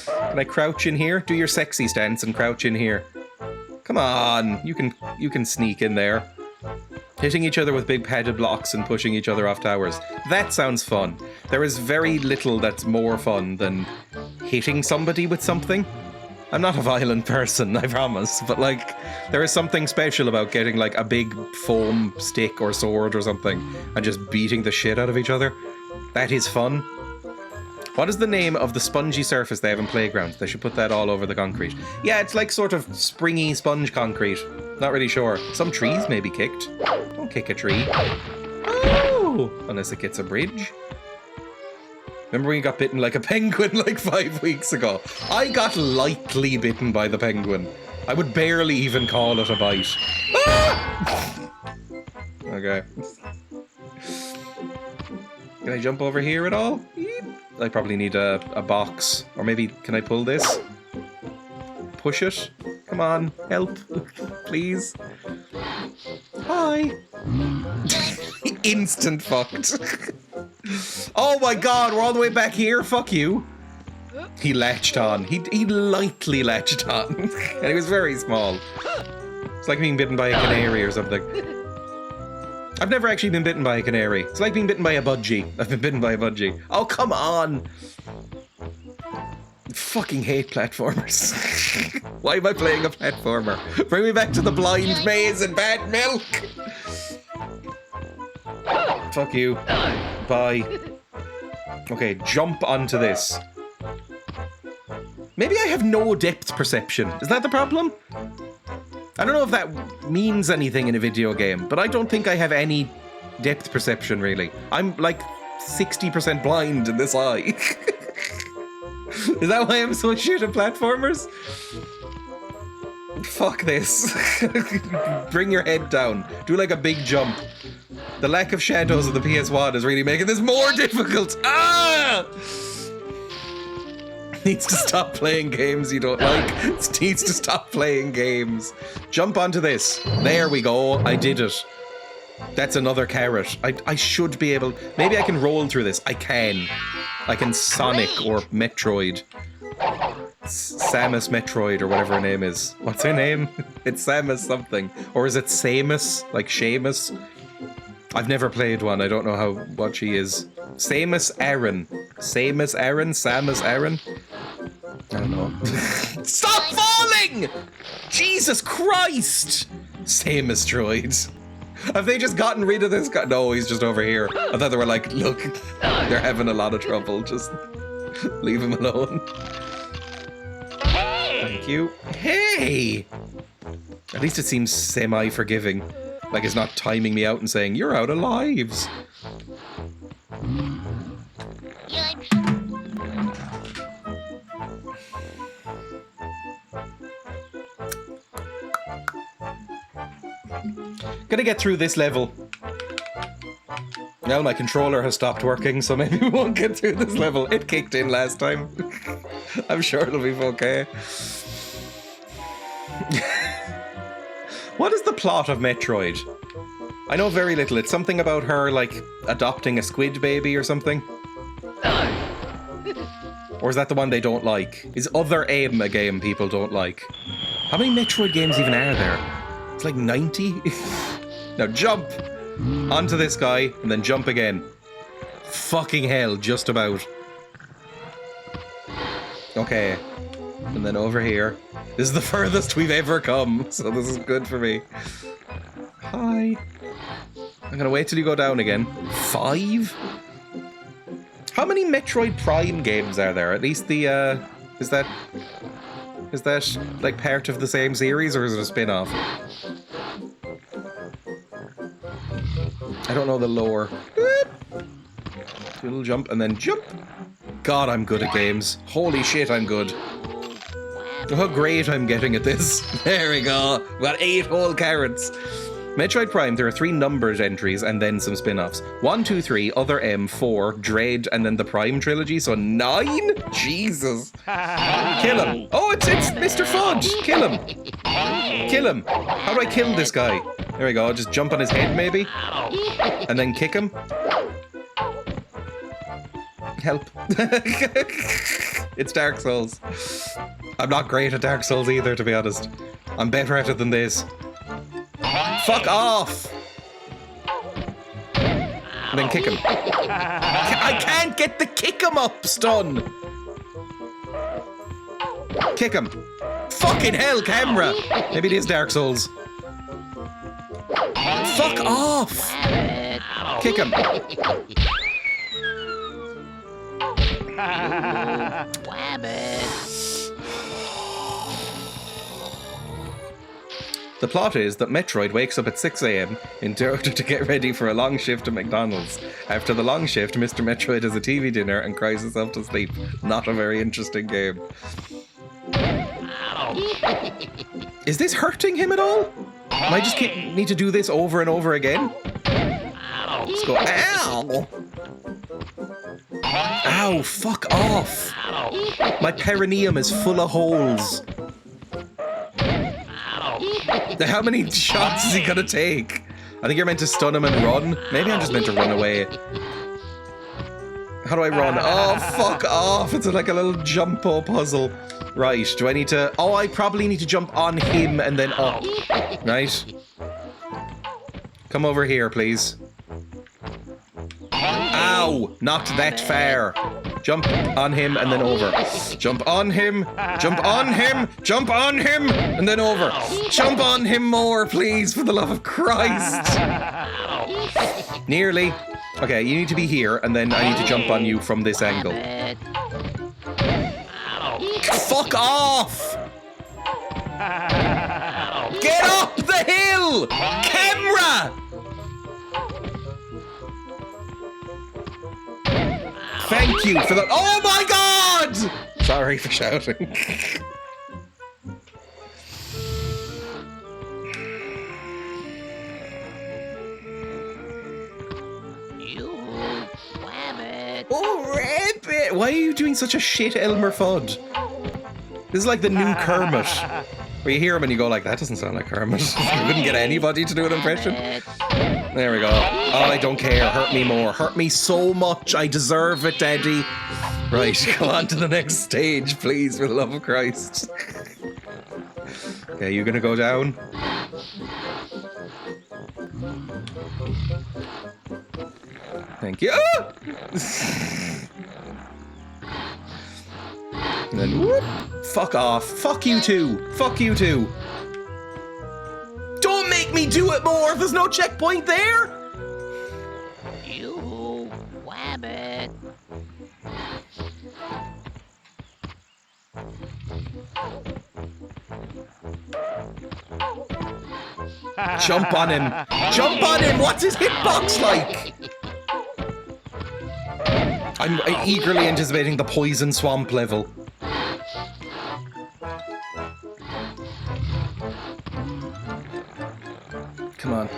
Can I crouch in here? Do your sexy stance and crouch in here. Come on, you can sneak in there. Hitting each other with big padded blocks and pushing each other off towers. That sounds fun. There is very little that's more fun than hitting somebody with something. I'm not a violent person, I promise, but like, there is something special about getting like a big foam stick or sword or something and just beating the shit out of each other. That is fun. What is the name of the spongy surface they have in playgrounds? They should put that all over the concrete. Yeah, it's like sort of springy sponge concrete. Not really sure. Some trees may be kicked. Don't kick a tree. Oh! Unless it gets a bridge. Remember when you got bitten like a penguin like 5 weeks ago? I got lightly bitten by the penguin. I would barely even call it a bite. Ah! Okay. Can I jump over here at all? I probably need a box. Or maybe, can I pull this? Push it? Come on, help. Please. Hi. Instant fucked. Oh my god, we're all the way back here? Fuck you. He latched on. He lightly latched on. And he was very small. It's like being bitten by a canary or something. I've never actually been bitten by a canary. It's like being bitten by a budgie. I've been bitten by a budgie. Oh, come on! Fucking hate platformers. Why am I playing a platformer? Bring me back to the blind maze and bad milk! Fuck you. Bye. Okay, jump onto this. Maybe I have no depth perception. Is that the problem? I don't know if that means anything in a video game, but I don't think I have any depth perception, really. I'm like 60% blind in this eye. Is that why I'm so shit at platformers? Fuck this. Bring your head down. Do like a big jump. The lack of shadows of the PS1 is really making this more difficult. Ah! Needs to stop playing games you don't like. Needs to stop playing games. Jump onto this. There we go. I did it. That's another carrot. I should be able... Maybe I can roll through this. I can. I can Sonic or Metroid. Samus Metroid or whatever her name is. What's her name? It's Samus something. Or is it Samus? Like Seamus? I've never played one. I don't know what she is. Samus Aran. Samus Aran? Samus Aran? I don't know. Stop falling! Jesus Christ! Same as droids. Have they just gotten rid of this guy? No, he's just over here. I thought they were like, look, they're having a lot of trouble. Just leave him alone. Thank you. Hey! At least it seems semi-forgiving. Like it's not timing me out and saying, you're out of lives. Gonna get through this level. Now my controller has stopped working, so maybe we won't get through this level. It kicked in last time. I'm sure it'll be okay. What is the plot of Metroid? I know very little. It's something about her, like, adopting a squid baby or something. Or is that the one they don't like? Is Other M a game people don't like? How many Metroid games even are there? It's like 90? Now jump onto this guy and then jump again. Fucking hell, just about. Okay. And then over here. This is the furthest we've ever come, so this is good for me. Hi. I'm gonna wait till you go down again. 5? How many Metroid Prime games are there? At least the, is that like part of the same series, or is it a spin-off? I don't know the lore. Little jump and then jump. God, I'm good at games. Holy shit, I'm good. Oh, great, I'm getting at this. There we go. We got 8 whole carrots. Metroid Prime, there are 3 numbered entries and then some spin-offs. 1, 2, 3, Other M, 4, Dread, and then the Prime trilogy, so 9? Jesus. Kill him. Oh, it's Mr. Fudge. Kill him. Kill him. How do I kill this guy? There we go, just jump on his head maybe. And then kick him. Help. It's Dark Souls. I'm not great at Dark Souls either, to be honest. I'm better at it than this. Fuck off! And then kick him. I can't get the kick him up stun! Kick him. Fucking hell, camera! Maybe it is Dark Souls. Fuck off! Kick him. The plot is that Metroid wakes up at 6 AM in order to get ready for a long shift at McDonald's. After the long shift, Mr. Metroid has a TV dinner and cries himself to sleep. Not a very interesting game. Is this hurting him at all? Am I just need to do this over and over again? Let's go. Ow! Ow, fuck off! My perineum is full of holes. How many shots is he gonna take? I think you're meant to stun him and run. Maybe I'm just meant to run away. How do I run? Oh, fuck off. It's like a little jumpo puzzle. Right, do I need to... Oh, I probably need to jump on him and then up. Right? Come over here, please. Ow! Not that far. Jump on him and then over. Jump on him. Jump on him. Jump on him. And then over. Jump on him more, please, for the love of Christ. Nearly. Okay, you need to be here, and then I need to jump on you from this angle. Fuck off! Get up the hill! Camera! Thank you for that. Oh my god! Sorry for shouting. Oh, Rabbit! Why are you doing such a shit Elmer Fudd? This is like the new Kermit. Where you hear him and you go like, that doesn't sound like Kermit. You wouldn't get anybody to do an impression. There we go. Oh, I don't care. Hurt me more. Hurt me so much. I deserve it, Daddy. Right, go on to the next stage, please, for the love of Christ. Okay, you gonna go down? Thank you. And then whoop. Fuck off. Fuck you too. Fuck you too. Don't make me do it more. There's no checkpoint there. You wabbit. Jump on him. Jump on him. What's his hitbox like? I'm eagerly anticipating the poison swamp level. Come on.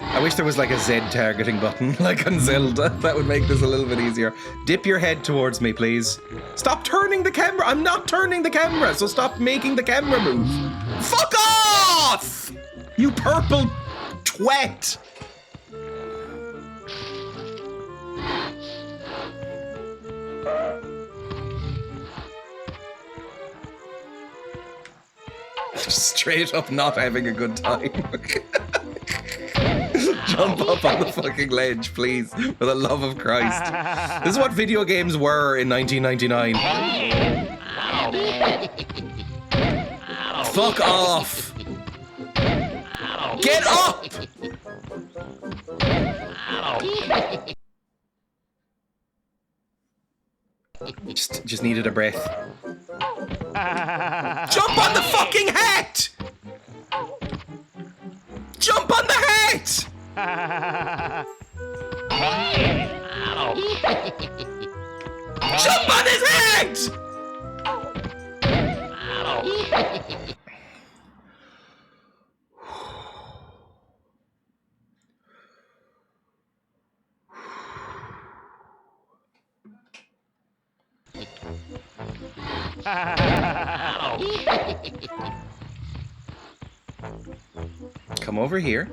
I wish there was like a Z targeting button, like on Zelda. That would make this a little bit easier. Dip your head towards me, please. Stop turning the camera. I'm not turning the camera, so stop making the camera move. Fuck off! You purple twat! Straight up not having a good time. Jump up on the fucking ledge, please. For the love of Christ. This is what video games were in 1999. Fuck off! Get up! Just needed a breath. Jump on the fucking hat! Jump on the hat! Jump on his head! Come over here.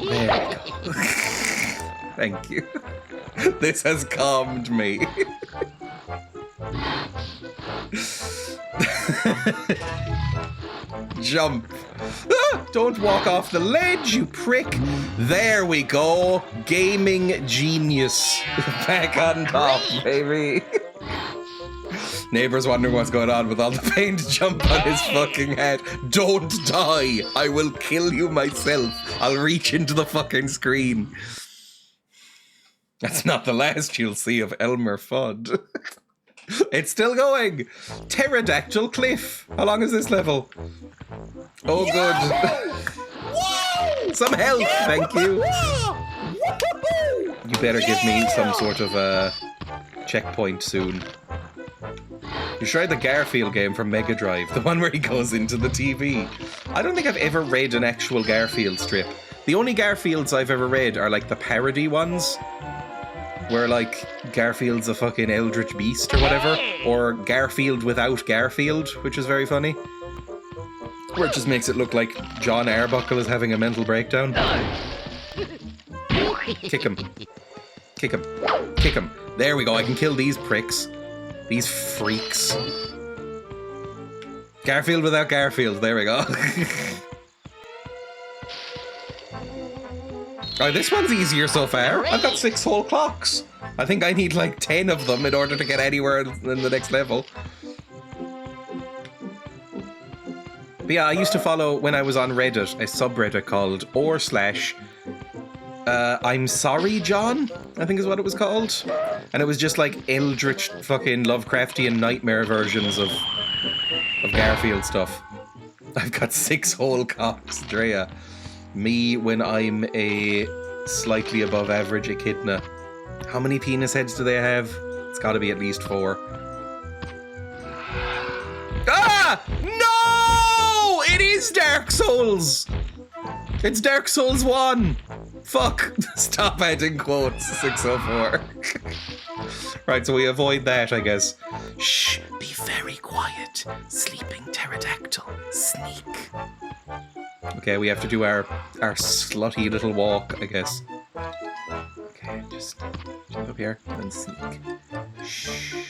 There we go. Thank you. This has calmed me. Jump. Ah, don't walk off the ledge, you prick. There we go. Gaming genius. Back on top, baby. Neighbors wondering what's going on with all the paint. Jump on his fucking head. Don't die. I will kill you myself. I'll reach into the fucking screen. That's not the last you'll see of Elmer Fudd. It's still going. Pterodactyl Cliff. How long is this level? Oh, good. Some help, thank you. You better give me some sort of checkpoint soon. You tried the Garfield game from Mega Drive, the one where he goes into the TV. I don't think I've ever read an actual Garfield strip. The only Garfields I've ever read are like the parody ones, where like Garfield's a fucking eldritch beast or whatever, or Garfield without Garfield, which is very funny. Where it just makes it look like John Arbuckle is having a mental breakdown. Kick him. Kick him. Kick him. There we go, I can kill these pricks. These freaks. Garfield without Garfield, there we go. Alright, this one's easier so far. I've got 6 whole clocks. I think I need like 10 of them in order to get anywhere in the next level. But yeah, I used to follow, when I was on Reddit, a subreddit called I'm Sorry John, I think is what it was called. And it was just like eldritch fucking Lovecraftian nightmare versions of Garfield stuff. I've got 6 whole cocks, Dreya. Me when I'm a slightly above average echidna. How many penis heads do they have? It's gotta be at least 4. Ah! No! It is Dark Souls! It's Dark Souls 1! Fuck! Stop adding quotes, 604. Right, so we avoid that, I guess. Shh, be very quiet. Sleeping pterodactyl. Sneak. Okay, we have to do our slutty little walk, I guess. Okay, just jump up here and sneak. Shh.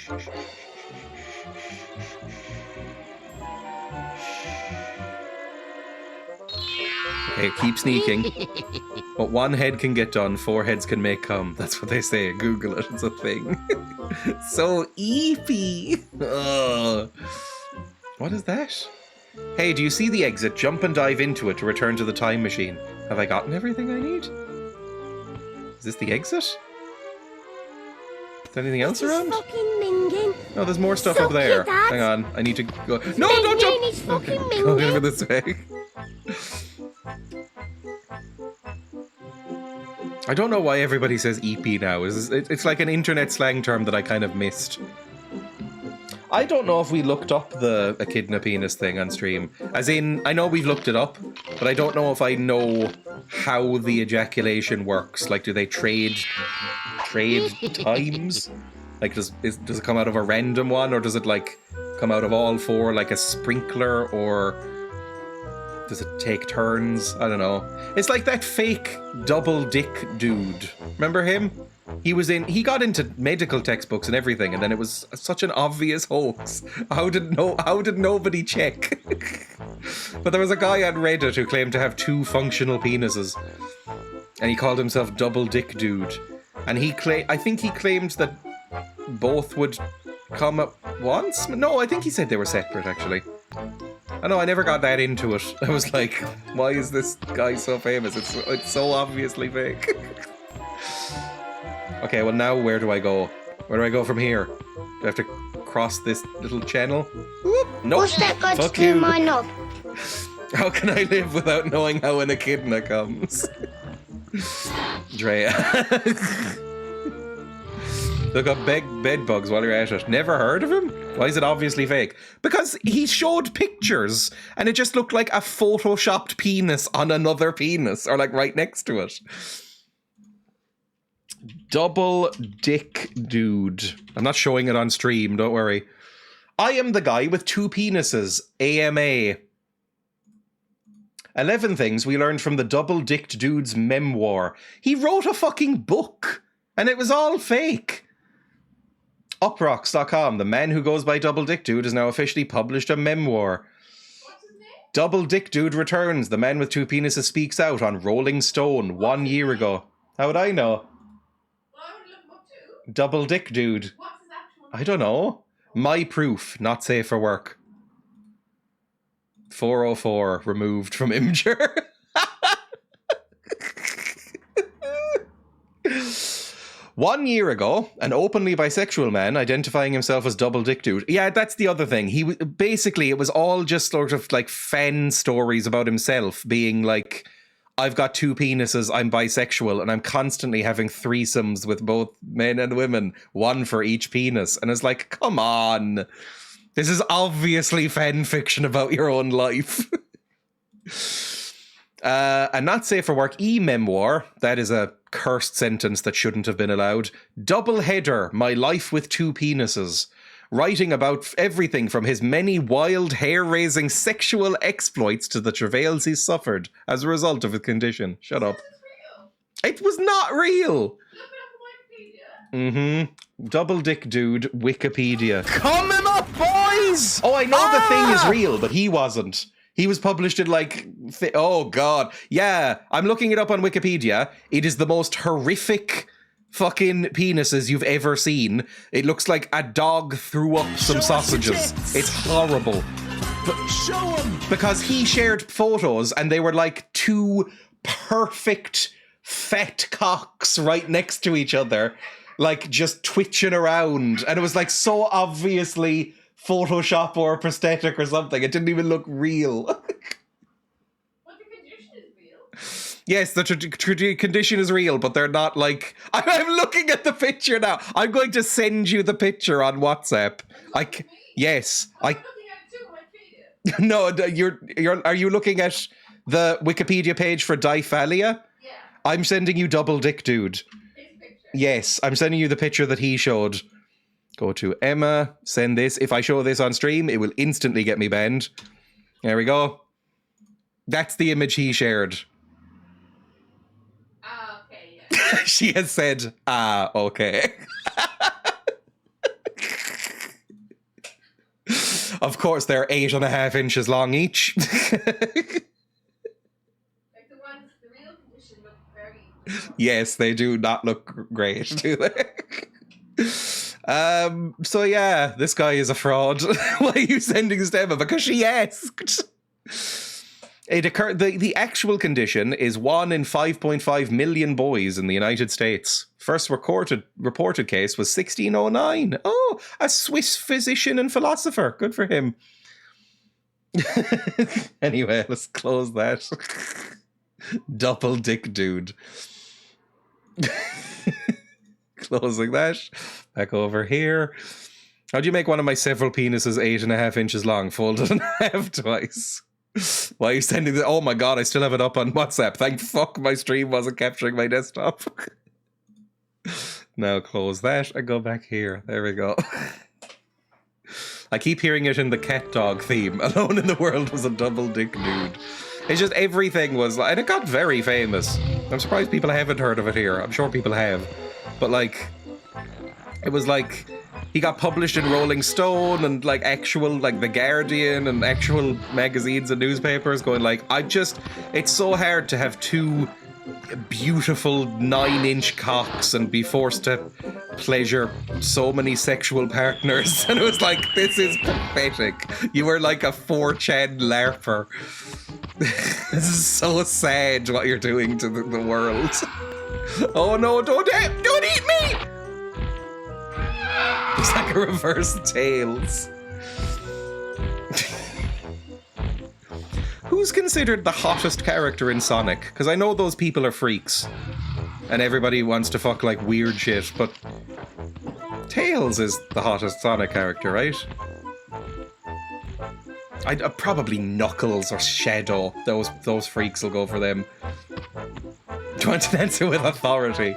Hey, keep sneaking. What one head can get done, 4 heads can make come. That's what they say. Google it. It's a thing. So eepy. Ugh. What is that? Hey, do you see the exit? Jump and dive into it to return to the time machine. Have I gotten everything I need? Is this the exit? Is there anything else around? No, there's more stuff up there. Hang on, I need to go. No, don't jump! Okay, go over this way. I don't know why everybody says EP now. It's like an internet slang term that I kind of missed. I don't know if we looked up the echidna penis thing on stream. As in, I know we've looked it up, but I don't know if I know how the ejaculation works. Like, do they trade times? Like, does it come out of a random one, or does it, like, come out of all 4 like a sprinkler, or does it take turns? I don't know. It's like that fake double dick dude. Remember him? He got into medical textbooks and everything, and then it was such an obvious hoax. How did nobody check? But there was a guy on Reddit who claimed to have 2 functional penises, and he called himself Double Dick Dude. And I think he claimed that both would come at once. No, I think he said they were separate, actually. I know, I never got that into it. I was like, why is this guy so famous? It's so obviously fake. Okay, well now where do I go? Where do I go from here? Do I have to cross this little channel? Nope. What's that got Fuck to do you. with my knob? How can I live without knowing how an echidna comes? Dreya. Look up bed bugs while you're at it. Never heard of him? Why is it obviously fake? Because he showed pictures and it just looked like a photoshopped penis on another penis, or like right next to it. Double Dick Dude. I'm not showing it on stream, don't worry. I am the guy with 2 penises. AMA. 11 things we learned from the Double Dicked Dude's memoir. He wrote a fucking book, and it was all fake. Uprocks.com. The man who goes by Double Dick Dude has now officially published a memoir. What's his name? Double Dick Dude returns. The man with 2 penises speaks out on Rolling Stone 1 year ago. How would I know? Well, I would look him up too. Double Dick Dude. What's his actual I don't know. My proof, not safe for work. 404 removed from Imgur. 1 year ago, an openly bisexual man identifying himself as Double Dick Dude. Yeah, that's the other thing. Basically, it was all just sort of like fan stories about himself being like, I've got 2 penises, I'm bisexual, and I'm constantly having threesomes with both men and women, 1 for each penis. And it's like, come on. This is obviously fan fiction about your own life. A not safe for work e-memoir. That is a cursed sentence that shouldn't have been allowed. Double header, my life with 2 penises. Writing about everything from his many wild, hair-raising sexual exploits to the travails he suffered as a result of his condition. Shut up. It was not real. Look it up on Wikipedia. Double Dick Dude, Wikipedia. Coming up, boys! Oh, I know the thing is real, but he wasn't. He was published in like... oh, God. Yeah, I'm looking it up on Wikipedia. It is the most horrific fucking penises you've ever seen. It looks like a dog threw up some sausages. It's horrible. Show him! Because he shared photos and they were like 2 perfect fat cocks right next to each other, like just twitching around. And it was like so obviously Photoshop or prosthetic or something. It didn't even look real. But the condition is real. Yes, the condition is real, but they're not like... I'm looking at the picture now. I'm going to send you the picture on WhatsApp. Yes. I'm looking at it too on Wikipedia. No, are you looking at the Wikipedia page for Diphalia? Yeah, I'm sending you Double Dick Dude. his picture. Yes, I'm sending you the picture that he showed. Go to Emma, send this. If I show this on stream, it will instantly get me banned. There we go. That's the image he shared. Okay, yeah. She has said, okay. Of course, they're 8.5 inches long each. Like Yes, they do not look great, do they? So yeah, this guy is a fraud. Why are you sending this to Emma? Because she asked. It occurred. The actual condition is 1 in 5.5 million boys in the United States. First reported case was 1609. Oh, a Swiss physician and philosopher. Good for him. Anyway, let's close that. Double dick dude. Closing that. Back over here. How do you make one of my several penises 8.5 inches long? Folded in half twice. Why are you sending this? Oh my god, I still have it up on WhatsApp. Thank fuck my stream wasn't capturing my desktop. Now close that and go back here. There we go. I keep hearing it in the cat dog theme. Alone in the World was a double dick dude. It's just everything was like, and it got very famous. I'm surprised people haven't heard of it here. I'm sure people have. But like, it was like, he got published in Rolling Stone and like actual, like The Guardian and actual magazines and newspapers going like, it's so hard to have two beautiful 9-inch cocks and be forced to pleasure so many sexual partners. And it was like, this is pathetic. You were like a 4chan LARPer. This is so sad what you're doing to the world. Oh no, don't eat me! It's like a reverse Tails. Who's considered the hottest character in Sonic? Because I know those people are freaks. And everybody wants to fuck like weird shit, but Tails is the hottest Sonic character, right? Probably Knuckles or Shadow. Those freaks will go for them. Do you want to answer with authority?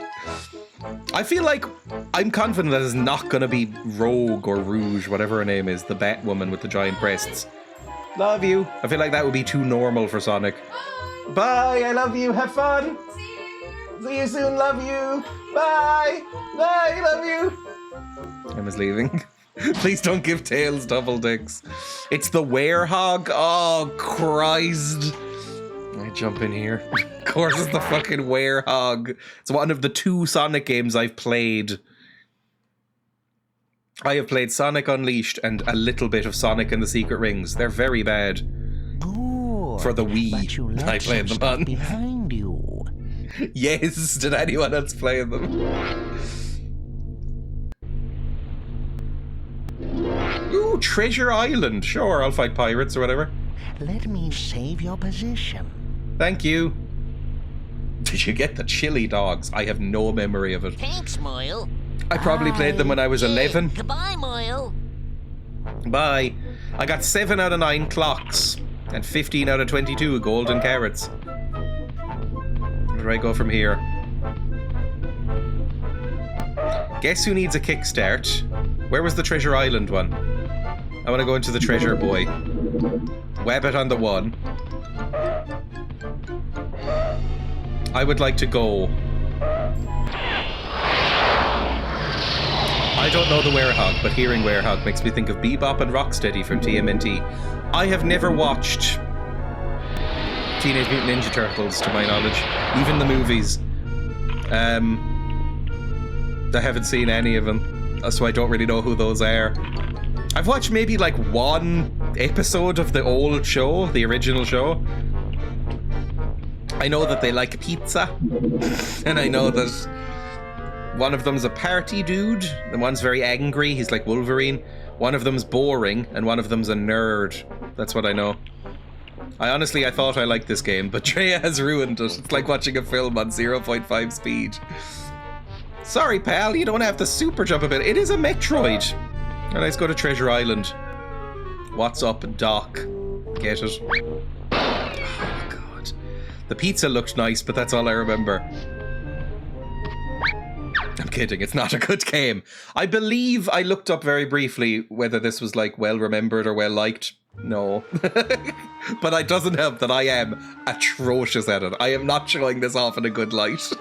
I feel like I'm confident that it's not going to be Rogue or Rouge, whatever her name is, the Batwoman with the giant breasts. Love you. I feel like that would be too normal for Sonic. Bye, I love you. Have fun. See you soon. Love you. Bye. Bye, love you. Emma's leaving. Please don't give Tails double dicks. It's the werehog. Oh, Christ. I jump in here. Of course it's the fucking werehog. It's one of the 2 Sonic games I've played. I have played Sonic Unleashed and a little bit of Sonic and the Secret Rings. They're very bad. Good. For the Wii, But you left I played some them on. stuff behind you. Yes, did anyone else play them? Ooh, Treasure Island. Sure, I'll fight pirates or whatever. Let me save your position. Thank you. Did you get the chili dogs? I have no memory of it. Thanks, Moyle. I probably played them when I was 11. Goodbye, Moyle. Bye. I got 7 out of 9 clocks and 15 out of 22 golden carrots. Where do I go from here? Guess who needs a kickstart? Where was the Treasure Island one? I want to go into the Treasure Boy. Wabbit on the 1. I would like to go. I don't know the werehog, but hearing werehog makes me think of Bebop and Rocksteady from TMNT. I have never watched Teenage Mutant Ninja Turtles, to my knowledge. Even the movies. I haven't seen any of them, so I don't really know who those are. I've watched maybe like 1 episode of the old show, the original show. I know that they like pizza, and I know that one of them's a party dude, and one's very angry, he's like Wolverine. One of them's boring, and one of them's a nerd. That's what I know. I thought I liked this game, but Dreya has ruined it. It's like watching a film on 0.5 speed. Sorry, pal, you don't have to super jump a bit. It is a Metroid. And let's go to Treasure Island. What's up, Doc? Get it? Oh, God. The pizza looked nice, but that's all I remember. I'm kidding, it's not a good game. I believe I looked up very briefly whether this was like well remembered or well liked. No. But it doesn't help that I am atrocious at it. I am not showing this off in a good light.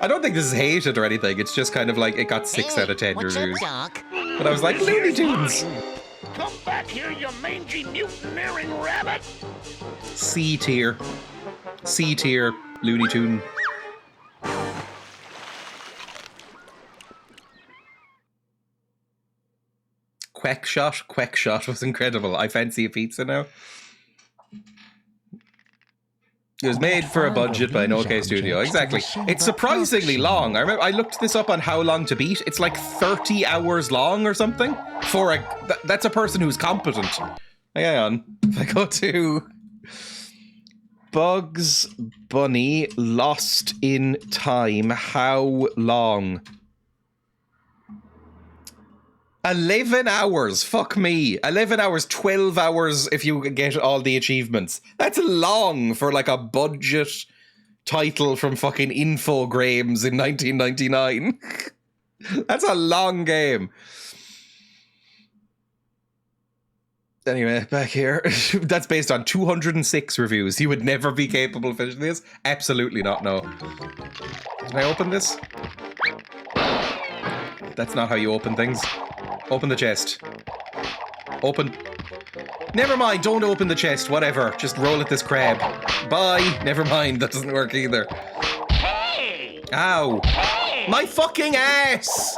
I don't think this is hated or anything. It's just kind of like it got 6 out of 10 what's reviews. up, Doc? But I was like, Looney Tunes. Come back here, you mangy mutineering rabbit! C tier. C tier. Looney Tune. Quack Shot was incredible. I fancy a pizza now. It was made for a budget by an OK studio. Exactly. It's surprisingly long. I looked this up on how long to beat. It's like 30 hours long or something. For that's a person who's competent. Hang on. If I go to Bugs Bunny Lost in Time, how long? 11 hours. Fuck me. 11 hours, 12 hours if you get all the achievements. That's long for like a budget title from fucking Infogrames in 1999. That's a long game. Anyway, back here. That's based on 206 reviews. You would never be capable of finishing this? Absolutely not, no. Can I open this? That's not how you open things. Open the chest. Open. Never mind, don't open the chest, whatever. Just roll at this crab. Bye. Never mind, that doesn't work either. Hey! Ow. Hey! My fucking ass!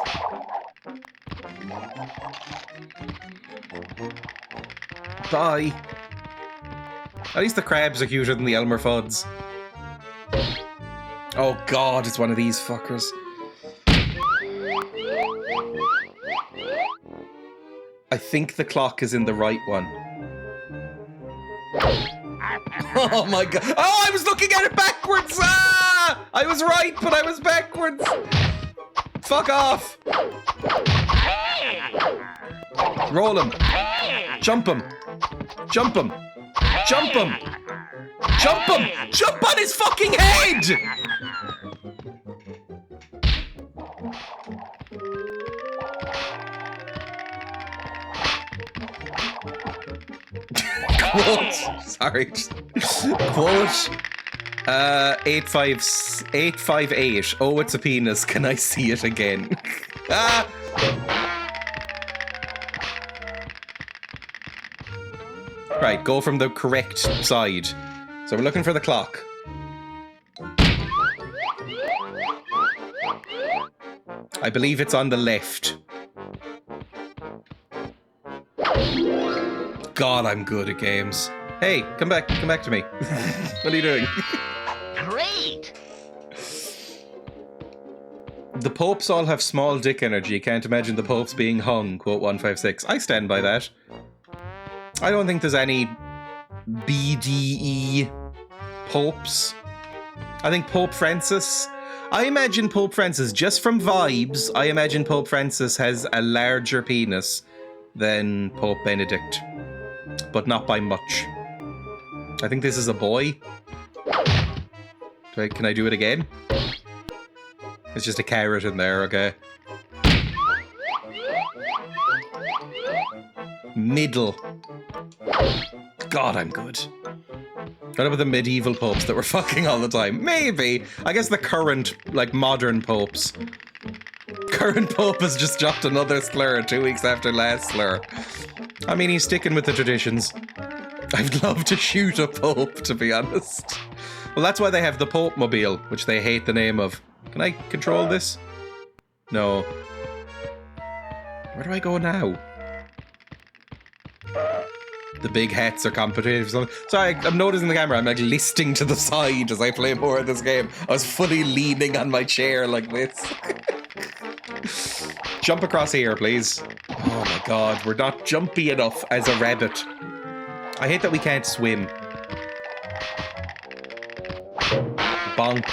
Bye. At least the crabs are cuter than the Elmer Fuds. Oh god, it's one of these fuckers. I think the clock is in the right one. Oh my god. Oh, I was looking at it backwards! Ah! I was right, but I was backwards! Fuck off! Roll him. Jump him. Jump him. Jump him. Jump him! Jump on his fucking head! Quote. Sorry. Quote. 858. Oh, it's a penis. Can I see it again? Ah! Right, go from the correct side. So we're looking for the clock. I believe it's on the left. God, I'm good at games. Hey, come back to me. What are you doing? Great! The popes all have small dick energy. Can't imagine the popes being hung, quote 156. I stand by that. I don't think there's any BDE popes. I think Pope Francis... I imagine Pope Francis, just from vibes, I imagine Pope Francis has a larger penis than Pope Benedict. But not by much. I think this is a boy. Can I do it again? It's just a carrot in there, okay. Middle. God, I'm good. What about the medieval popes that were fucking all the time? Maybe. I guess the current, like, modern popes. Current pope has just dropped another slur 2 weeks after last slur. I mean, he's sticking with the traditions. I'd love to shoot a pope, to be honest. Well, that's why they have the Pope Mobile, which they hate the name of. Can I control this? No. Where do I go now? The big hats are competitive. Sorry, I'm noticing the camera. I'm like listing to the side as I play more of this game. I was fully leaning on my chair like this. Jump across here, please. Oh my god, we're not jumpy enough as a rabbit. I hate that we can't swim. Bonk.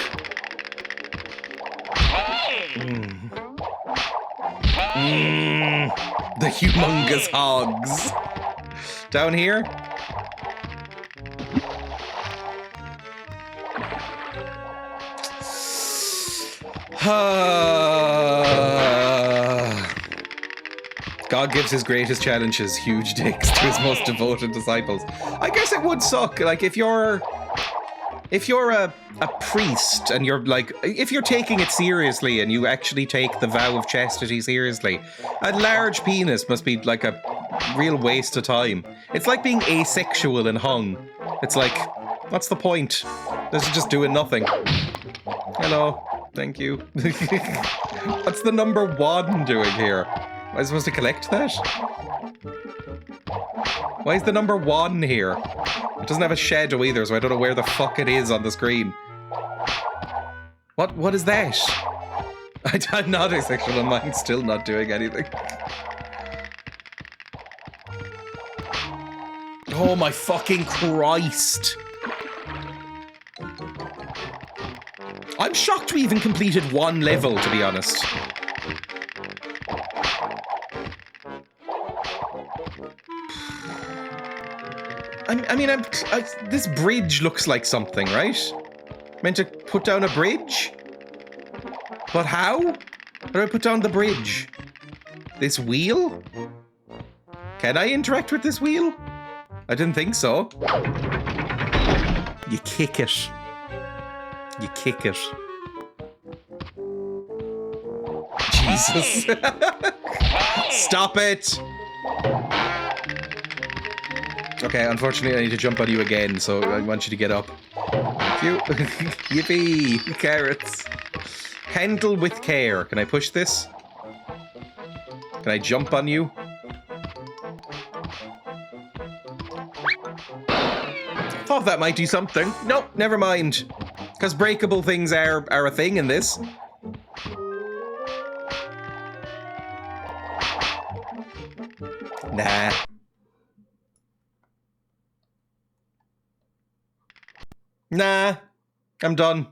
The humongous hogs. Down here? God gives his greatest challenges huge dicks to his most devoted disciples. I guess it would suck. Like, if you're a priest and you're like, if you're taking it seriously and you actually take the vow of chastity seriously, a large penis must be like a real waste of time. It's like being asexual and hung. It's like, What's the point? This is just doing nothing. Hello. Thank you. What's the number 1 doing here? Am I supposed to collect that? Why is the number 1 here? It doesn't have a shadow either, so I don't know where the fuck it is on the screen. What is that? I'm not asexual and mine's still not doing anything. Oh my fucking Christ. I'm shocked we even completed 1 level, to be honest. This bridge looks like something, right? Meant to put down a bridge? But how? How do I put down the bridge? This wheel? Can I interact with this wheel? I didn't think so. You kick it. You kick it. Jesus. Stop it! Okay, unfortunately I need to jump on you again, so I want you to get up. Thank you. Yippee! Carrots. Handle with care. Can I push this? Can I jump on you? Thought that might do something. Nope, never mind. Because breakable things are a thing in this. Nah. Nah. I'm done.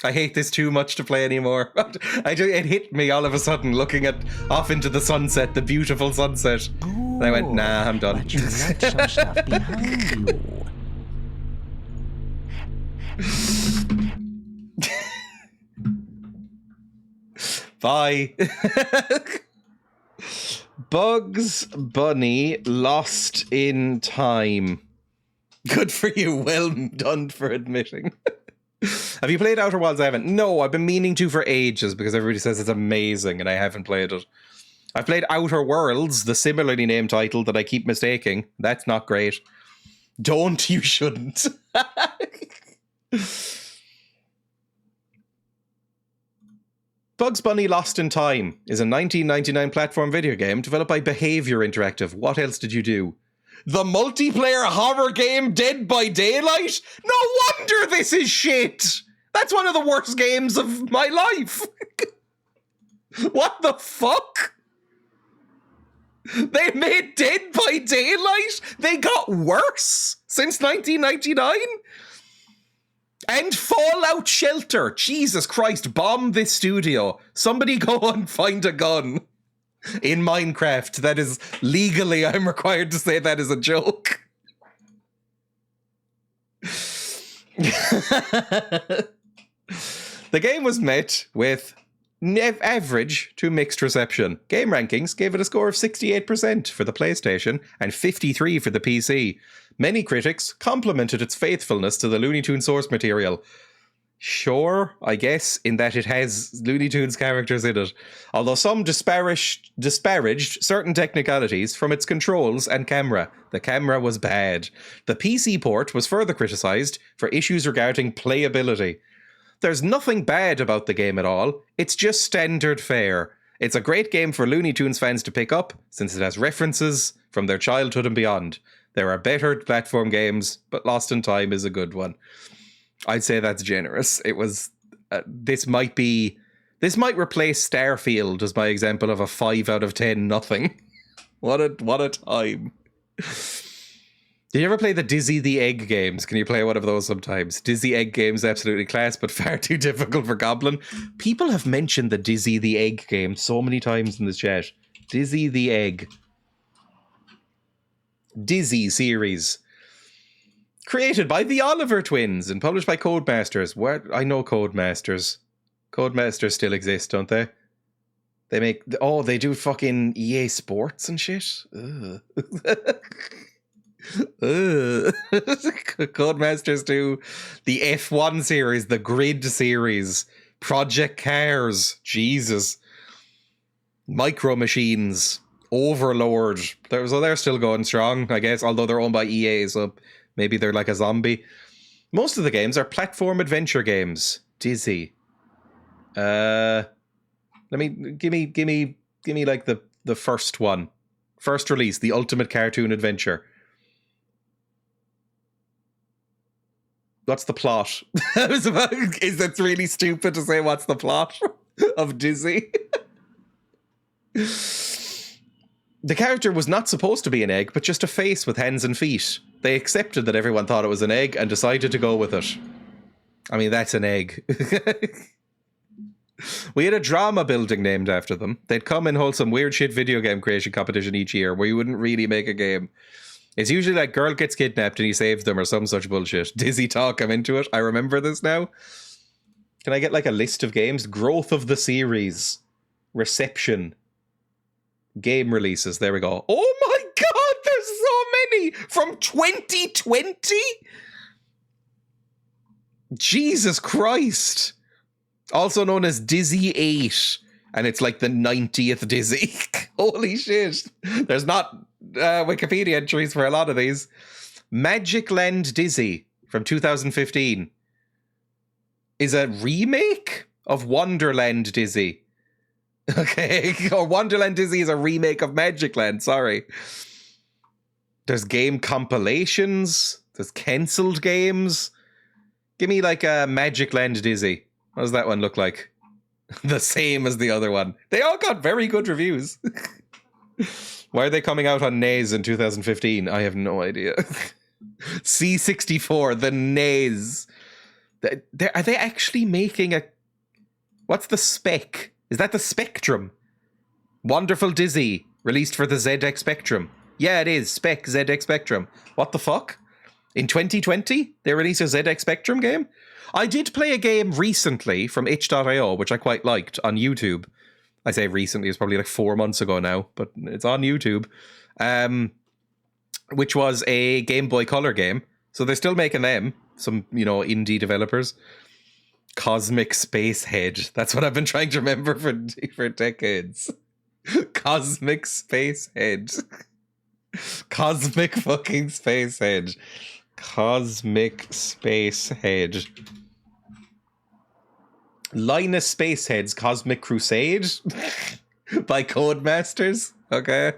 I hate this too much to play anymore. It hit me all of a sudden looking off into the sunset, the beautiful sunset. And I went, nah, I'm done. But you left some stuff behind you. Bye. Bugs Bunny lost in time. Good for you. Well done for admitting. Have you played Outer Wilds? I haven't. No, I've been meaning to for ages because everybody says it's amazing and I haven't played it. I've played Outer Worlds, the similarly named title that I keep mistaking. That's not great. Don't, you shouldn't. Bugs Bunny Lost in Time is a 1999 platform video game developed by Behavior Interactive. What else did you do? The multiplayer horror game Dead by Daylight? No wonder this is shit! That's one of the worst games of my life! What the fuck? They made Dead by Daylight? They got worse since 1999? And Fallout Shelter. Jesus Christ, bomb this studio. Somebody go and find a gun. In Minecraft. That is legally, I'm required to say that is a joke. The game was met with average to mixed reception. Game Rankings gave it a score of 68% for the PlayStation and 53% for the PC. Many critics complimented its faithfulness to the Looney Tunes source material. Sure, I guess, in that it has Looney Tunes characters in it. Although some disparaged certain technicalities from its controls and camera. The camera was bad. The PC port was further criticised for issues regarding playability. There's nothing bad about the game at all. It's just standard fare. It's a great game for Looney Tunes fans to pick up, since it has references from their childhood and beyond. There are better platform games, but Lost in Time is a good one. I'd say that's generous. It was... This might replace Starfield as my example of a 5 out of 10 nothing. What a time. Did you ever play the Dizzy the Egg games? Can you play one of those sometimes? Dizzy Egg games, absolutely class, but far too difficult for Goblin. People have mentioned the Dizzy the Egg game so many times in this chat. Dizzy the Egg. Dizzy series. Created by the Oliver Twins and published by Codemasters. I know Codemasters. Codemasters still exist, don't they? They make... Oh, they do fucking EA Sports and shit? Ugh. Codemasters do the F1 series, the Grid series, Project Cars, Jesus, Micro Machines, Overlord. They're still going strong, I guess, although they're owned by EA, so maybe they're like a zombie. Most of the games are platform adventure games. Dizzy. Give me like the first one. First release, the ultimate cartoon adventure. What's the plot? Is it really stupid to say what's the plot of Dizzy? The character was not supposed to be an egg, but just a face with hands and feet. They accepted that everyone thought it was an egg and decided to go with it. I mean, that's an egg. We had a drama building named after them. They'd come and hold some weird shit video game creation competition each year where you wouldn't really make a game. It's usually like girl gets kidnapped and he saves them or some such bullshit. Dizzy talk, I'm into it. I remember this now. Can I get like a list of games? Growth of the series. Reception. Game releases. There we go. Oh my god, there's so many! From 2020? Jesus Christ. Also known as Dizzy 8. And it's like the 90th Dizzy. Holy shit. There's not Wikipedia entries for a lot of these. Magic Land Dizzy from 2015 is a remake of Wonderland Dizzy. Okay, or Wonderland Dizzy is a remake of Magic Land, sorry. There's game compilations. There's cancelled games. Give me like a Magic Land Dizzy. What does that one look like? The same as the other one. They all got very good reviews. Why are they coming out on NES in 2015? I have no idea. C64, the NES. Are they actually making a... What's the spec? Is that the Spectrum? Wonderful Dizzy, released for the ZX Spectrum. Yeah, it is. Spec ZX Spectrum. What the fuck? In 2020, they released a ZX Spectrum game? I did play a game recently from itch.io, which I quite liked, on YouTube. I say recently, it's probably like 4 months ago now, but it's on YouTube. Which was a Game Boy Color game. So they're still making them. Some, indie developers. Cosmic Space Hedge. That's what I've been trying to remember for decades. Cosmic Space Hedge. Cosmic fucking Space Hedge. Cosmic Space Hedge. Linus Spacehead's Cosmic Crusade by Codemasters. Okay.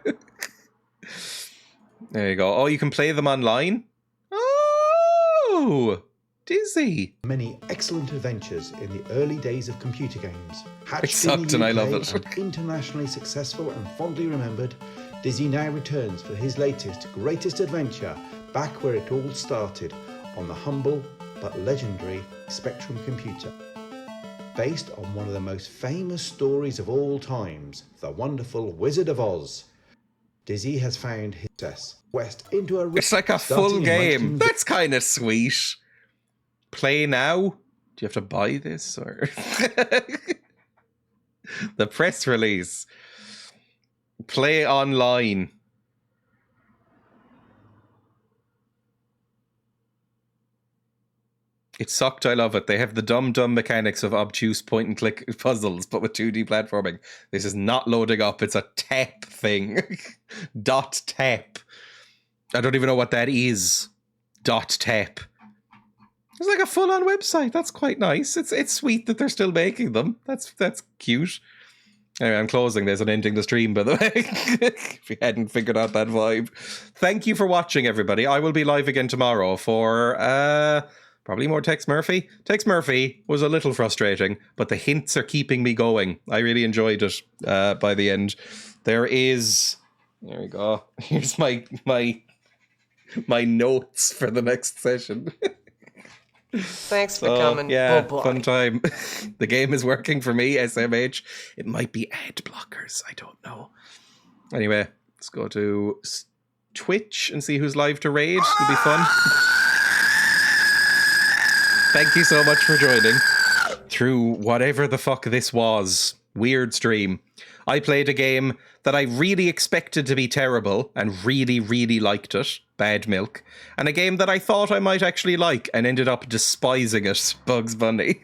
There you go. Oh, you can play them online? Oh! Dizzy. Many excellent adventures in the early days of computer games. Hatched It sucked in and the I love UK it. and internationally successful and fondly remembered, Dizzy now returns for his latest, greatest adventure back where it all started, on the humble but legendary Spectrum computer. Based on one of the most famous stories of all times, the wonderful Wizard of Oz. Dizzy has found his success west into a... It's like a full game. That's kind of sweet. Play now? Do you have to buy this? Or the press release. Play online. It sucked, I love it. They have the dumb mechanics of obtuse point-and-click puzzles, but with 2D platforming. This is not loading up. It's a tap thing. Dot tap. I don't even know what that is. Dot tap. It's like a full-on website. That's quite nice. It's sweet that they're still making them. That's cute. Anyway, I'm closing this and ending the stream, by the way. If you hadn't figured out that vibe. Thank you for watching, everybody. I will be live again tomorrow for... probably more Tex Murphy. Tex Murphy was a little frustrating, but the hints are keeping me going. I really enjoyed it by the end. There we go. Here's my notes for the next session. Thanks for coming. Yeah, oh boy. fun time. The game is working for me, SMH. It might be ad blockers. I don't know. Anyway, let's go to Twitch and see who's live to raid. It'll be fun. Thank you so much for joining through whatever the fuck this was. Weird stream. I played a game that I really expected to be terrible and really, really liked it. Bad Milk. And a game that I thought I might actually like and ended up despising it. Bugs Bunny.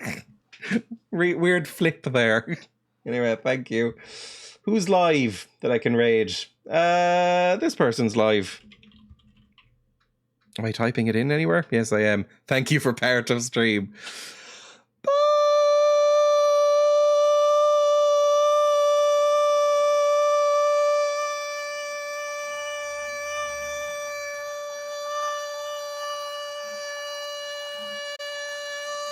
Weird flip there. Anyway, thank you. Who's live that I can raid? This person's live. Am I typing it in anywhere? Yes, I am. Thank you for part of stream.